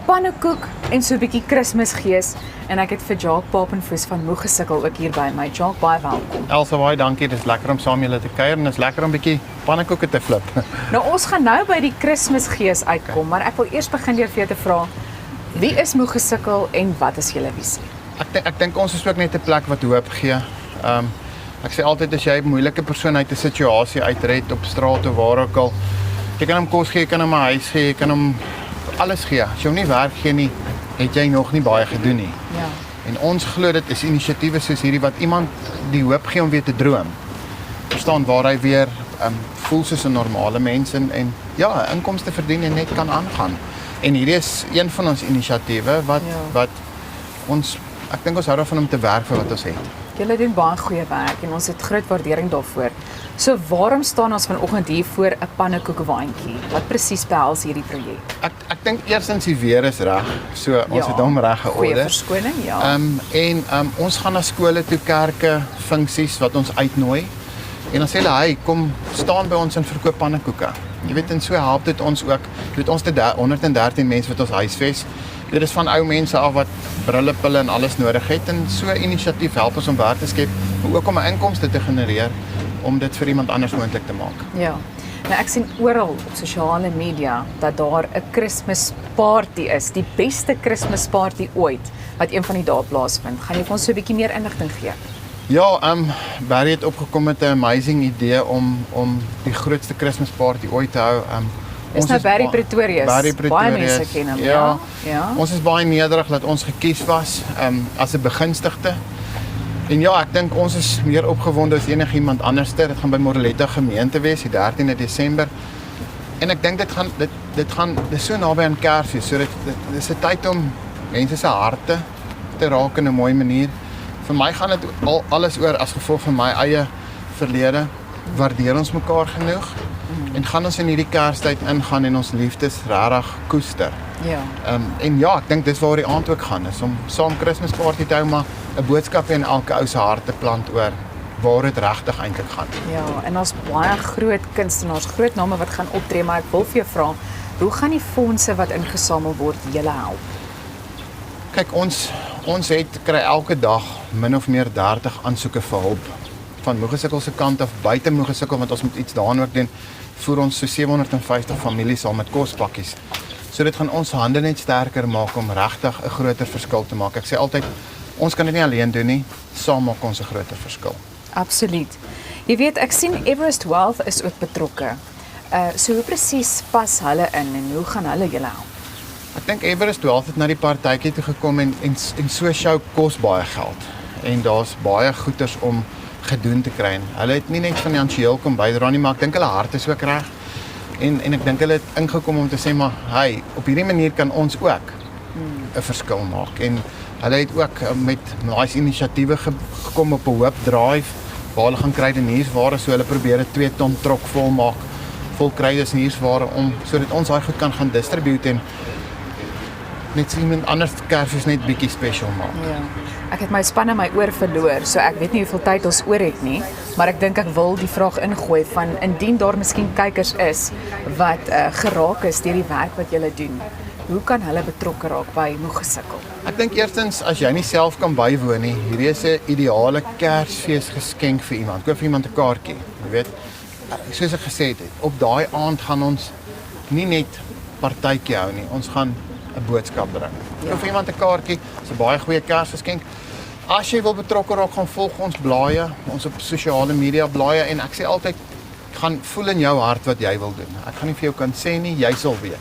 pannekoek en so 'n bietjie Kersgees en ek het vir Jacques Papenfoos van Moegesikkel ook hier by my. Jacques, baie welkom. Elsa, baie dankie. Dit is lekker om saam julle te kuier en dit is lekker om 'n bietjie pannekoeke te flip. Nou ons gaan nou by die Kersgees uitkom, maar ek wil eers begin deur vir jou te vra, wie is Moegesikkel en wat is julle visie? Ek dink ons is ook net 'n plek wat hoop gee. Ek sê altyd as jy 'n moeilike persoon uit 'n situasie uitred op straat of waar ook al, jy kan hom kos gee, jy kan hom 'n huis gee, jy kan hom alles gee. As jy hom nie werk gee nie, het jy nog nie baie gedoen nie. Ja. En ons glo dit is inisiatiewe soos hierdie wat iemand die hoop gee om weer te droom. Verstaan waar hy weer voel soos 'n normale mens en ja, inkomste verdien en net kan aangaan. En hierdie is een van ons inisiatiewe wat ons, ek dink ons hou daarvan om te werk vir wat ons het. Julle doen baie goeie werk en ons het groot waardering daarvoor. So waarom staan ons vanoggend hier voor 'n pannekoekwaandjie? Wat presies behels hierdie projek? Ek dink eerstens die weer is reg. So ons het hom reg georder. Goeie verskoning, ja. Ons gaan na skole toe, kerke, funksies wat ons uitnooi. En dan sê hulle, "Hey, kom staan by ons en verkoop pannekoeke." Jy weet, en so help dit ons ook. Jy weet, ons het 113 mense wat ons huisves. Dit is van ou mense af wat brille, pille en alles nodig het en so 'n inisiatief help ons om werk te skep, maar ook om 'n inkomste te genereer om dit vir iemand anders moontlik te maak. Ja. Nou ek sien oral op sosiale media dat daar 'n Kersparty is, die beste Kersparty ooit wat een van die dae plaasvind. Gaan jy vir ons so 'n bietjie meer inligting gee? Ja, Barry het opgekom met 'n amazing idee om die grootste Kersparty ooit te hou. Ons nou Barry Pretorius. Baie mense ken hom, ja. Ons is baie nederig dat ons gekies was as 'n begunstigde. En ja, ek dink ons is meer opgewonde as enigiemand anders. Dit gaan by Moreletta gemeente wees, die 13de Desember. En ek dink dit is so naby aan Kersfees, so dit is 'n tyd om mense se harte te raak in 'n mooi manier. Vir my gaan dit alles oor as gevolg van my eie verlede. Waardeer ons mekaar genoeg? En gaan ons in hierdie Kerstyd ingaan en ons liefdes regtig koester. Ja. En ja, ek dink dis waar die aand ook gaan is om saam Kersparty te hou, maar 'n boodskap in elke ou se hart te plant oor waar dit regtig eintlik gaan. Ja, en ons baie groot kunstenaars, groot name wat gaan optree, maar ek wil vir jou vra, hoe gaan die fondse wat ingesamel word julle help? Kyk, ons kry elke dag min of meer 30 aansoeke vir hulp. van Moegesukkel se kant af buite Moegesukkel, want ons moet iets daarin ook doen, voer ons so 750 families al met kospakkies. So dit gaan ons hande net sterker maak om regtig 'n groter verskil te maak. Ek sê altyd, ons kan dit nie alleen doen nie, saam maak ons 'n groter verskil. Absoluut. Jy weet, ek sien Everest Wealth is ook betrokke. So hoe presies pas hulle in en hoe gaan hulle julle help? Ek dink Everest Wealth het na die partytjie toe gekom en so show kos baie geld. En daar's baie goeders om gedoen te kry. Hulle het nie net finansiëel kom bydra nie, maar ek dink hulle hart is ook reg. En ek dink hulle het ingekom om te sê maar, hey, op hierdie manier kan ons ook 'n verskil maak. En hulle het ook met daai inisiatiewe gekom op 'n hoop drive waar hulle gaan kruideniersware, so hulle probeer 'n 2 ton trok vol maak, vol kruideniersware om sodat ons daai goed kan gaan distribute en net iemand anders Kersfees net bietjie special maak. Ja. Ek het my span in my oor verloor, so ek weet nie hoeveel tyd ons oor het nie, maar ek dink ek wil die vraag ingooi van indien daar miskien kykers is wat geraak is deur die werk wat julle doen. Hoe kan hulle betrokke raak by Moegesukkel? Ek dink eerstens as jy nie self kan bywoon nie, hierdie is 'n ideale Kersfees geskenk vir iemand. Koop vir iemand 'n kaartjie, jy weet. Soos ek gesê het, op daai aand gaan ons nie net partytjie hou nie, ons gaan 'n boodskap bring. Koop vir iemand 'n kaartjie, dis 'n baie goeie Kersgeskenk. As jy wil betrokke raak, gaan volg ons blaaie, ons op sosiale media blaaie en ek sê altyd, gaan voel in jou hart wat jy wil doen. Ek gaan nie vir jou kan sê nie, jy sal weet.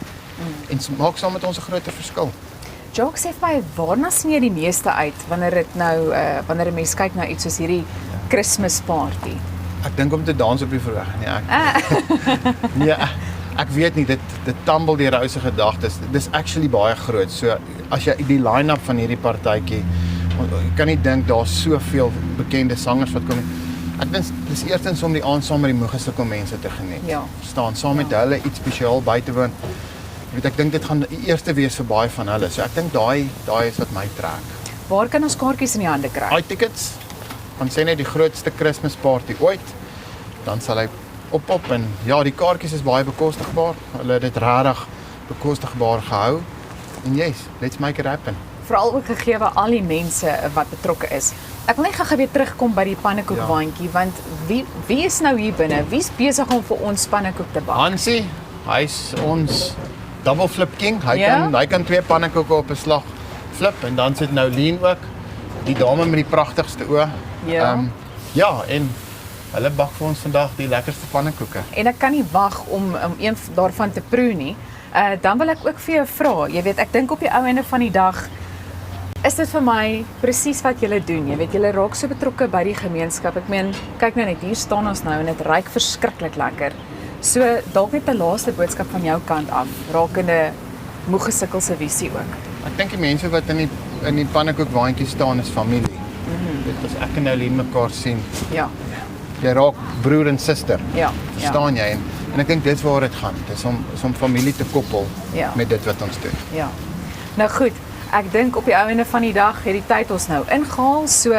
En maak saam met ons 'n groot verskil. Jock sê vir my, waarna sien jy die meeste uit wanneer dit nou wanneer 'n mens kyk na iets soos hierdie Kersparty? Ek dink om te dans op die verhoog. Nee, ek weet nie, dit tumble deur ou se gedagtes. Dis actually baie groot. So as jy die line-up van hierdie partytjie, jy kan nie dink daar's soveel bekende sangers wat kom. Ek dink dis eerstens om die aand saam met die Moegesukkel mense te geniet. Ja. Staan saam met hulle iets spesiaal by te woon. Ek dink dit gaan die eerste wees vir baie van hulle. So ek dink daai is wat my trek. Waar kan ons kaartjies in die hande kry? Daai tickets, ons sê net die grootste Kersparty ooit. Dan sal hy op en ja, die kaartjies is baie bekostigbaar. Hulle het dit regtig bekostigbaar gehou. En yes, let's make it happen. Veral ook gegee al die mense wat betrokke is. Ek wil net gou weer terugkom by die pannekoekwaandjie, want wie is nou hier binne? Wie's besig om vir ons pannekoek te bak? Hansie, hy's ons double flip king. Hy kan 2 pannekoeke op 'n slag flip en dan sit nou Leen ook, die dame met die pragtigste oë. Ja, en hulle bak vir ons vandag die lekkerste pannekoeke. En ek kan nie wag om een daarvan te proe nie. Dan wil ek ook vir jou vra, jy weet, ek dink op die ou einde van die dag is dit vir my presies wat julle doen. Jy weet, julle raak so betrokke by die gemeenskap. Ek meen, kyk nou net, hier staan ons nou en dit ruik verskriklik lekker. So dalk net 'n laaste boodskap van jou kant af, rakende Moegesukkel se visie ook. Ek dink die mense wat in die pannekoekwaandjie staan is familie. Dit is ek en Leen mekaar sien. Ja. Jy raak broer en suster. Ja. Verstaan jy? En ek dink dis waar dit gaan. Dis om familie te koppel met dit wat ons doen. Ja. Nou goed, ek dink op die ou einde van die dag het die tyd ons nou ingehaal. So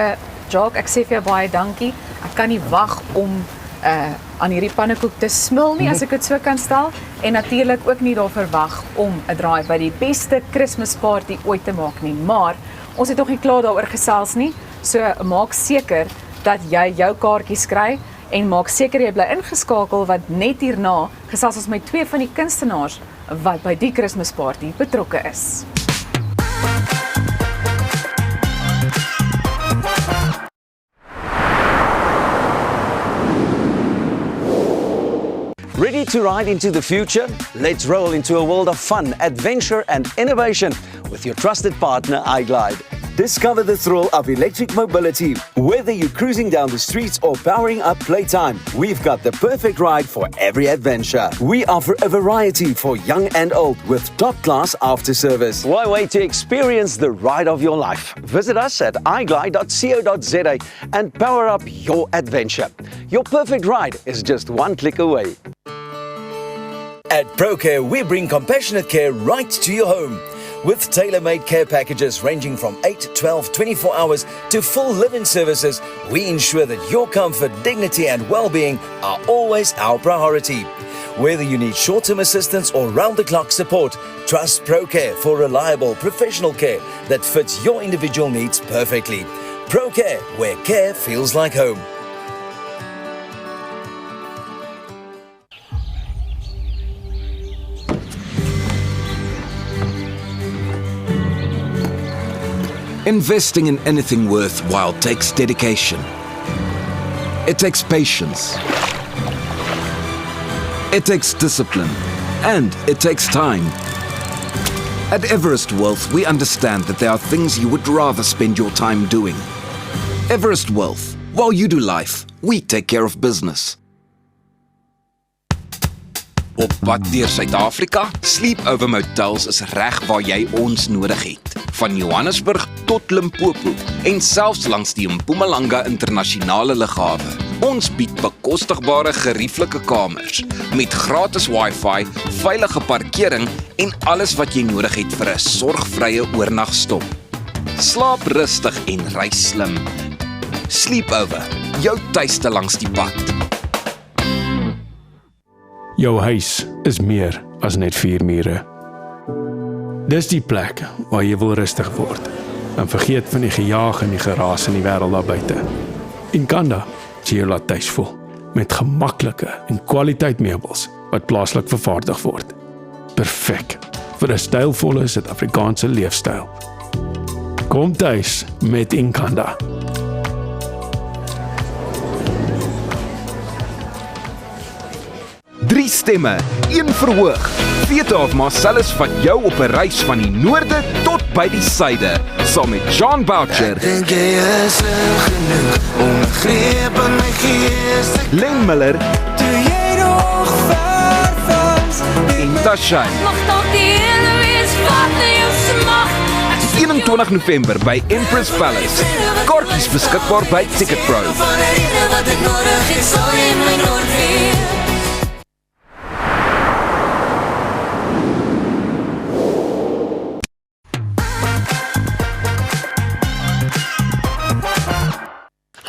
Jacques, ek sê vir jou baie dankie. Ek kan nie wag om aan hierdie pannekoek te smil nie, as ek dit so kan stel. En natuurlik ook nie daarvoor wag om 'n draai by die beste Kersparty ooit te maak nie. Maar ons het nog nie klaar daaroor gesels nie. So maak seker dat jy jou kaartjies kry en maak seker jy bly ingeskakel, want net hierna gesels ons met 2 van die kunstenaars wat by die Kersparty betrokke is. Ready to ride into the future? Let's roll into a world of fun, adventure and innovation with your trusted partner iGlide. Discover the thrill of electric mobility. Whether you're cruising down the streets or powering up playtime, we've got the perfect ride for every adventure. We offer a variety for young and old with top-class after-service. Why wait to experience the ride of your life? Visit us at iglide.co.za and power up your adventure. Your perfect ride is just one click away. At ProCare, we bring compassionate care right to your home. With tailor-made care packages ranging from 8, 12, 24 hours to full live-in services, we ensure that your comfort, dignity and well-being are always our priority. Whether you need short-term assistance or round-the-clock support, trust ProCare for reliable professional care that fits your individual needs perfectly. ProCare, where care feels like home. Investing in anything worthwhile takes dedication. It takes patience. It takes discipline. And it takes time. At Everest Wealth, we understand that there are things you would rather spend your time doing. Everest Wealth. While you do life, we take care of business. Op pad deur Suid-Afrika, Sleepover Motels is reg waar jy ons nodig het. Van Johannesburg tot Limpopo en selfs langs die Mpumalanga internasionale lughawe. Ons bied bekostigbare gerieflike kamers met gratis Wi-Fi, veilige parkering en alles wat jy nodig het vir 'n sorgvrye oornagstop. Slaap rustig en reis slim. Sleepover, jou tuiste langs die pad. Jou huis is meer as net 4 mure. Dis die plek waar jy wil rustig word en vergeet van die gejaag en die geraas in die wêreld daar buite. Inkanda sê jou laat tuis voel met gemaklike en kwaliteit meubels wat plaaslik vervaardig word. Perfek vir 'n stylvolle Suid-Afrikaanse leefstyl. Kom tuis met Inkanda. Drie stemme, een verhoog. Theatre of Marcellus vat jou op 'n reis van die noorde tot by die suide, saam met John Boucher, Dink jy is slim genoeg om 'n greep in my gees te Len Miller Toe jy nog ver was en Tashay. Mag dalk die ene wees wat nie jou smag 21 November by Empress Palace. Kaartjies beskikbaar by Ticketpro. Van die rede wat ek nodig het sal jy my nooit weer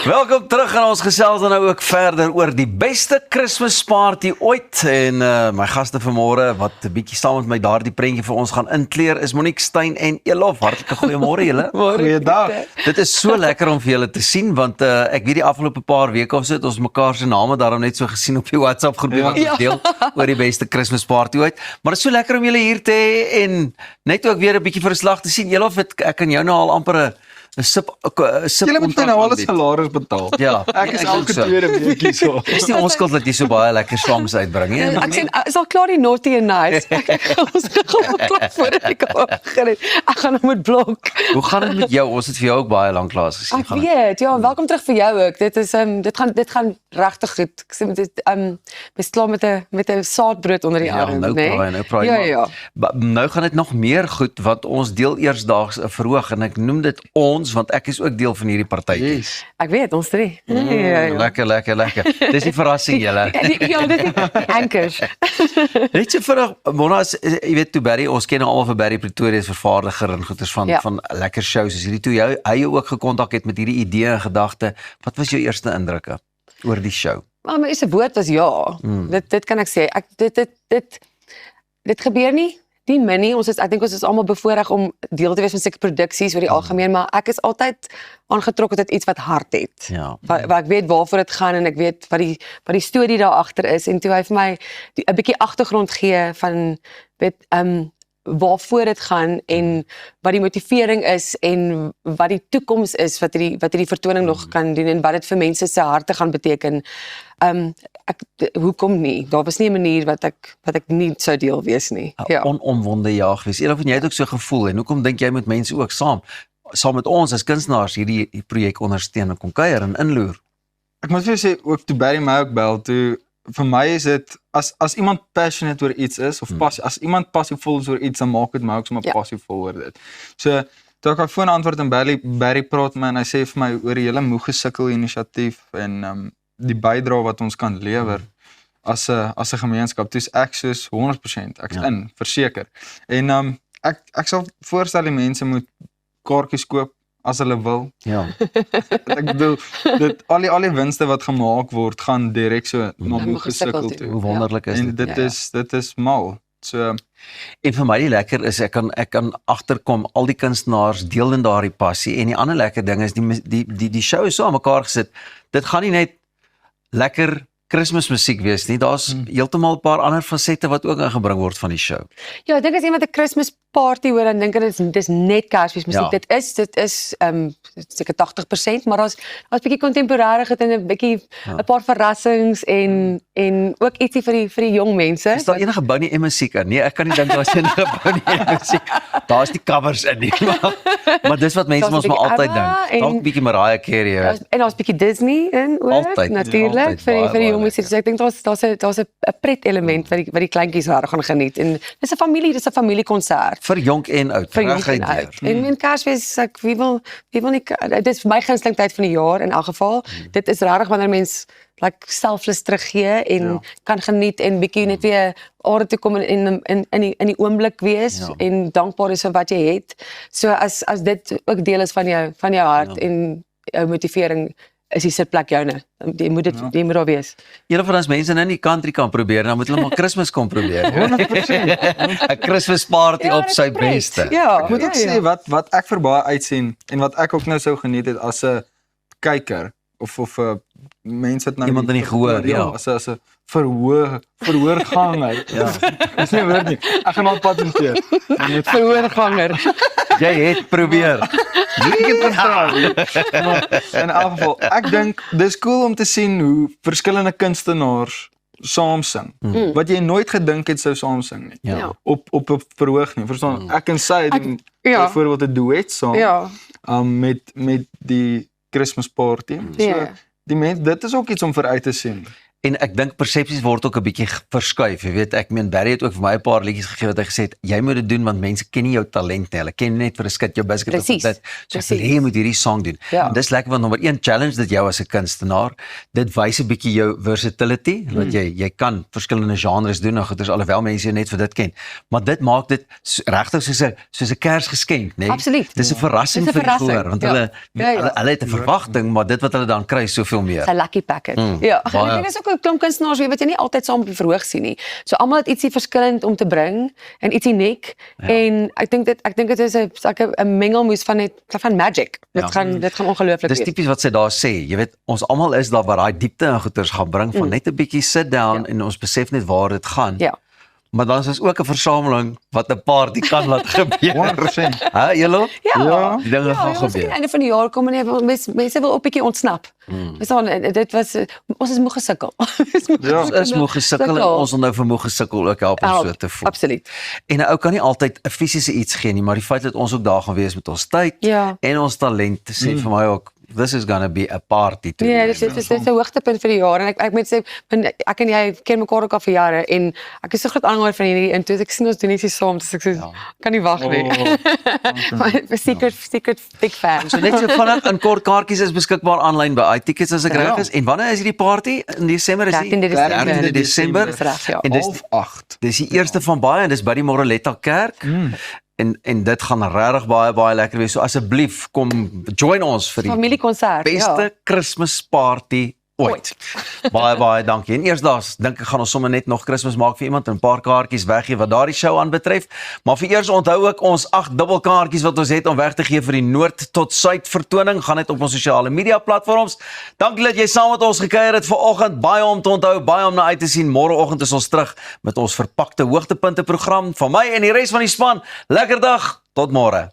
Welkom terug en ons gesels dan nou ook verder oor die beste Kersfees party ooit en my gaste vanmôre wat 'n bietjie saam met my daardie prentjie vir ons gaan inkleer is Monique Steyn en Elof. Hartlike goeiemôre julle. Goeiedag. Dit is so lekker om vir julle te sien want ek weet die afgelope paar weke of so het ons mekaar se name daarom net so gesien op die WhatsApp groepie wat ons deel oor die beste Kersfees party ooit. Maar dit is so lekker om julle hier te hê en net ook weer 'n bietjie verslag te sien. Elof, ek kan jou nou al amper 'n sip Julle moet nou al 'n salaris betaal. Ja, ek is elke tweede week hier so. Dis nie onskuld dat jy so baie lekker songs uitbring nie. Ek sê is al klaar die naughty and nice. Ons gaan klop voor ek begin het. Ek gaan nou met blok. Hoe gaan dit met jou? Ons het vir jou ook baie lank laas gesien. Ek weet, ja, welkom terug vir jou ook. Dit is dit gaan regtig goed. Ek sê dit bes klaar met 'n saadbrood onder die arm, nou né? Nou praai ja. Nou gaan dit nog meer goed want ons deel eersdaags 'n verhoog en ek noem dit ons want ek is ook deel van hierdie partytjie. Yes. Ek weet ons drie. Lekker. Dis die verrassing julle. Ja, dit is die ankers. Net so vinnig, Mona, jy weet toe Barry, ons ken nou almal vir Barry Pretoria se vervaardiger en goeders van lekker shows. Is hierdie toe hy jou ook gekontak het met hierdie idee en gedagte. Wat was jou eerste indrukke oor die show? Maar my eerste woord was ja. Dit kan ek sê. Dit gebeur nie min. Ek dink ons is almal bevoorreg om deel te wees van sulke produksies oor die algemeen, maar ek is altyd aangetrokke tot iets wat hart het. Ja. Waar ek weet waarvoor dit gaan en ek weet wat die storie daar agter is en toe hy vir my 'n bietjie agtergrond gee van waarvoor dit gaan en wat die motivering is en wat die toekoms is wat hierdie vertoning nog kan doen en wat dit vir mense se harte gaan beteken. Hoekom nie? Daar was nie 'n manier wat ek nie sou deel wees nie. Ja. Onomwonde jaag wees. Elof, en jy het ook so gevoel en hoekom dink jy moet mense ook saam met ons as kunstenaars hierdie projek ondersteun en kom kuier en inloer? Ek moet vir jou sê ook toe Barry my ook bel toe vir my is dit as iemand passionate oor iets is of as iemand passievol is oor iets dan maak dit my ook sommer passievol oor dit. So toe ek haar foon antwoord en Barry praat my en hy sê vir my oor die hele Moeg gesukkel inisiatief en die bydrae wat ons kan lewer as 'n gemeenskap. Dis ek soos 100%, ek's in, verseker. En ek sal voorstel die mense moet kaartjies koop as hulle wil. Ja. Ek bedoel al die winste wat gemaak word gaan direk so na Moeg gesukkel toe. Hoe wonderlik is dit? En dit is mal. So en vir my die lekker is ek kan agterkom al die kunstenaars deel in daardie passie en die ander lekker ding is die show is so aan mekaar gesit. Dit gaan nie net lekker Kersfeesmusiek wees nie. Daar's heeltemal 'n paar ander fasette wat ook ingebring word van die show. Ja, ek dink as iemand 'n Kersfees party hoor, dan dink ek dis net Kersfeesmusiek. Ja. Dit is seker 80%, maar daar's 'n bietjie kontemporêre en 'n bietjie 'n paar verrassings en ook ietsie vir die jong mense. Is daar enige Bonnie M musiek in? Nee, ek kan nie dink daar's enige Bonnie M musiek. Daar's die covers in nie. Maar dis wat mense mos maar altyd dink. Dalk 'n bietjie Mariah Carey. En daar's 'n bietjie Disney in ook, Altyd, natuurlik vir die jong mense. So ek dink daar's 'n pret element wat die kleintjies reg gaan geniet en dis 'n familiekonsert. Vir jonk en oud. Vir jonk en oud. En Kersfees, wie wil nie, dit is my gunsteling tyd van die jaar in elk geval. Dit is regtig wanneer mens selfless teruggee en kan geniet en bietjie net weer aarde toe kom in die oomblik wees en dankbaar is vir wat jy het. So as dit ook deel is van jou hart en jou motivering, is die sitplek joune. Jy moet daar wees. Julle van ons mense nou nie country kan probeer, dan moet hulle maar Kersfees kom probeer. 100%. 'n Kersfees party op sy beste. Ek moet ook sê wat ek vir baie uitsien en wat ek ook nou sou geniet het as 'n kyker of 'n mense het nou iemand in die gehoor, as 'n verhoorganger. Dis nie woord nie. Ek gaan maar patenteer. Verhoorganger. Jy het probeer. Ek het verstaan. In elk geval, ek dink dis cool om te sien hoe verskillende kunstenaars saam sing. Wat jy nooit gedink het sou saam sing nie. Op 'n verhoog nie. Verstaan? Ek en sy het byvoorbeeld 'n duet saam met die Christmas party. So dit is ook iets om vooruit te sien. En ek dink persepsies word ook 'n bietjie verskuif. Jy weet, ek meen Barry het ook vir my 'n paar liedjies gegee wat hy gesê het, jy moet dit doen want mense ken nie jou talent nie. Hulle ken net vir 'n skit jou biscuit of dit. So ek wil hê jy moet hierdie song doen. En dis lekker want nommer 1 challenge dit jou as 'n kunstenaar. Dit wys 'n bietjie jou versatility, want jy kan verskillende genres doen en goeders alhoewel mense jou net vir dit ken. Maar dit maak dit regtig soos 'n Kersgeskenk, né? Absoluut. Dis 'n verrassing vir die gehoor want hulle het 'n verwagting, maar dit wat hulle dan kry is soveel meer. 'n lucky packet. Ja. En dit is ook 'n klomp kunstenaars wat jy nie altyd saam op die verhoog sien nie. So almal het ietsie verskillend om te bring en iets uniek en ek dink dit is 'n mengelmoes van magic. Dit gaan ongelooflik wees. Dis tipies wat sy daar sê. Jy weet, ons almal is daar wat daai diepte en goeters gaan bring van net 'n bietjie sit down en ons besef net waar dit gaan. Ja. Maar dan is ons ook 'n versameling wat 'n party kan laat gebeur. 100%. Hè, julle? Ja. Die dinge gaan Ons gebeur. aan einde van die jaar kom en mense wil ook 'n bietjie ontsnap. Dit was ons is moeg gesukkel. Ons is moeg gesukkel en ons wil nou vir moeg gesukkel ook help om so te voel. Absoluut. En 'n ou kan nie altyd 'n fisiese iets gee nie, maar die feit dat ons ook daar gaan wees met ons tyd en ons talent sê vir my ook this is gonna be a party too. Ja, dit is 'n hoogtepunt vir die jaar en ek moet sê ek en jy ken mekaar ook al vir jare en ek is so groot aanhanger van hierdie en toe ek sien ons doen ietsie saam, dus ek sê kan nie wag nie. Secret big fan. So net so vinnig in kort kaartjies is beskikbaar aanlyn by iTickets as ek reg is. En wanneer is hierdie party? In Desember is die 13de Desember. En dis 8. Dis die eerste van baie en dis by die Moreletta Kerk. En dit gaan regtig baie lekker wees. So asseblief kom join ons vir die familiekonsert. Beste Kersfees party ooit. Baie dankie. En eersdaags dink ek gaan ons sommer net nog Kersfees maak vir iemand en 'n paar kaartjies weggee wat daardie show aanbetref. Maar vir eers onthou ook ons 8 dubbelkaartjies wat ons het om weg te gee vir die noord tot suid vertoning. Gaan net op ons sosiale media platforms. Dankie dat jy saam met ons gekuier het vanoggend. Baie om te onthou, baie om na uit te sien. Môreoggend is ons terug met ons verpakte hoogtepunte program. Van my en die res van die span. Lekker dag. Tot môre.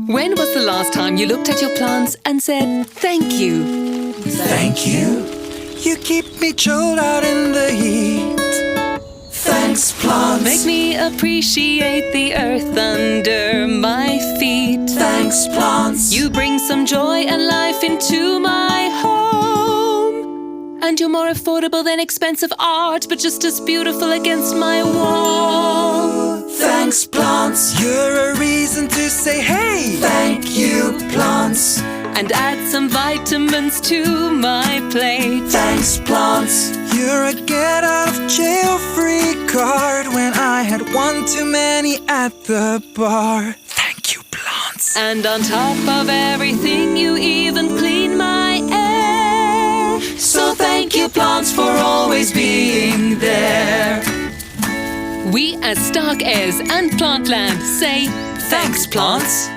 When was the last time you looked at your plants and said, thank you? Thank you. You keep me chilled out in the heat. Thanks, plants. Make me appreciate the earth under my feet. Thanks, plants. You bring some joy and life into my home. And you're more affordable than expensive art, but just as beautiful against my wall. Thanks, plants. You're a reason to say, hey, thank you, plants. And add some vitamins to my plate. Thanks, plants. You're a get out of jail free card when I had one too many at the bar. Thank you, plants. And on top of everything, you even clean my air. So thank you, plants, for always being there. We as Stark Airs and Plantland say, thanks, plants.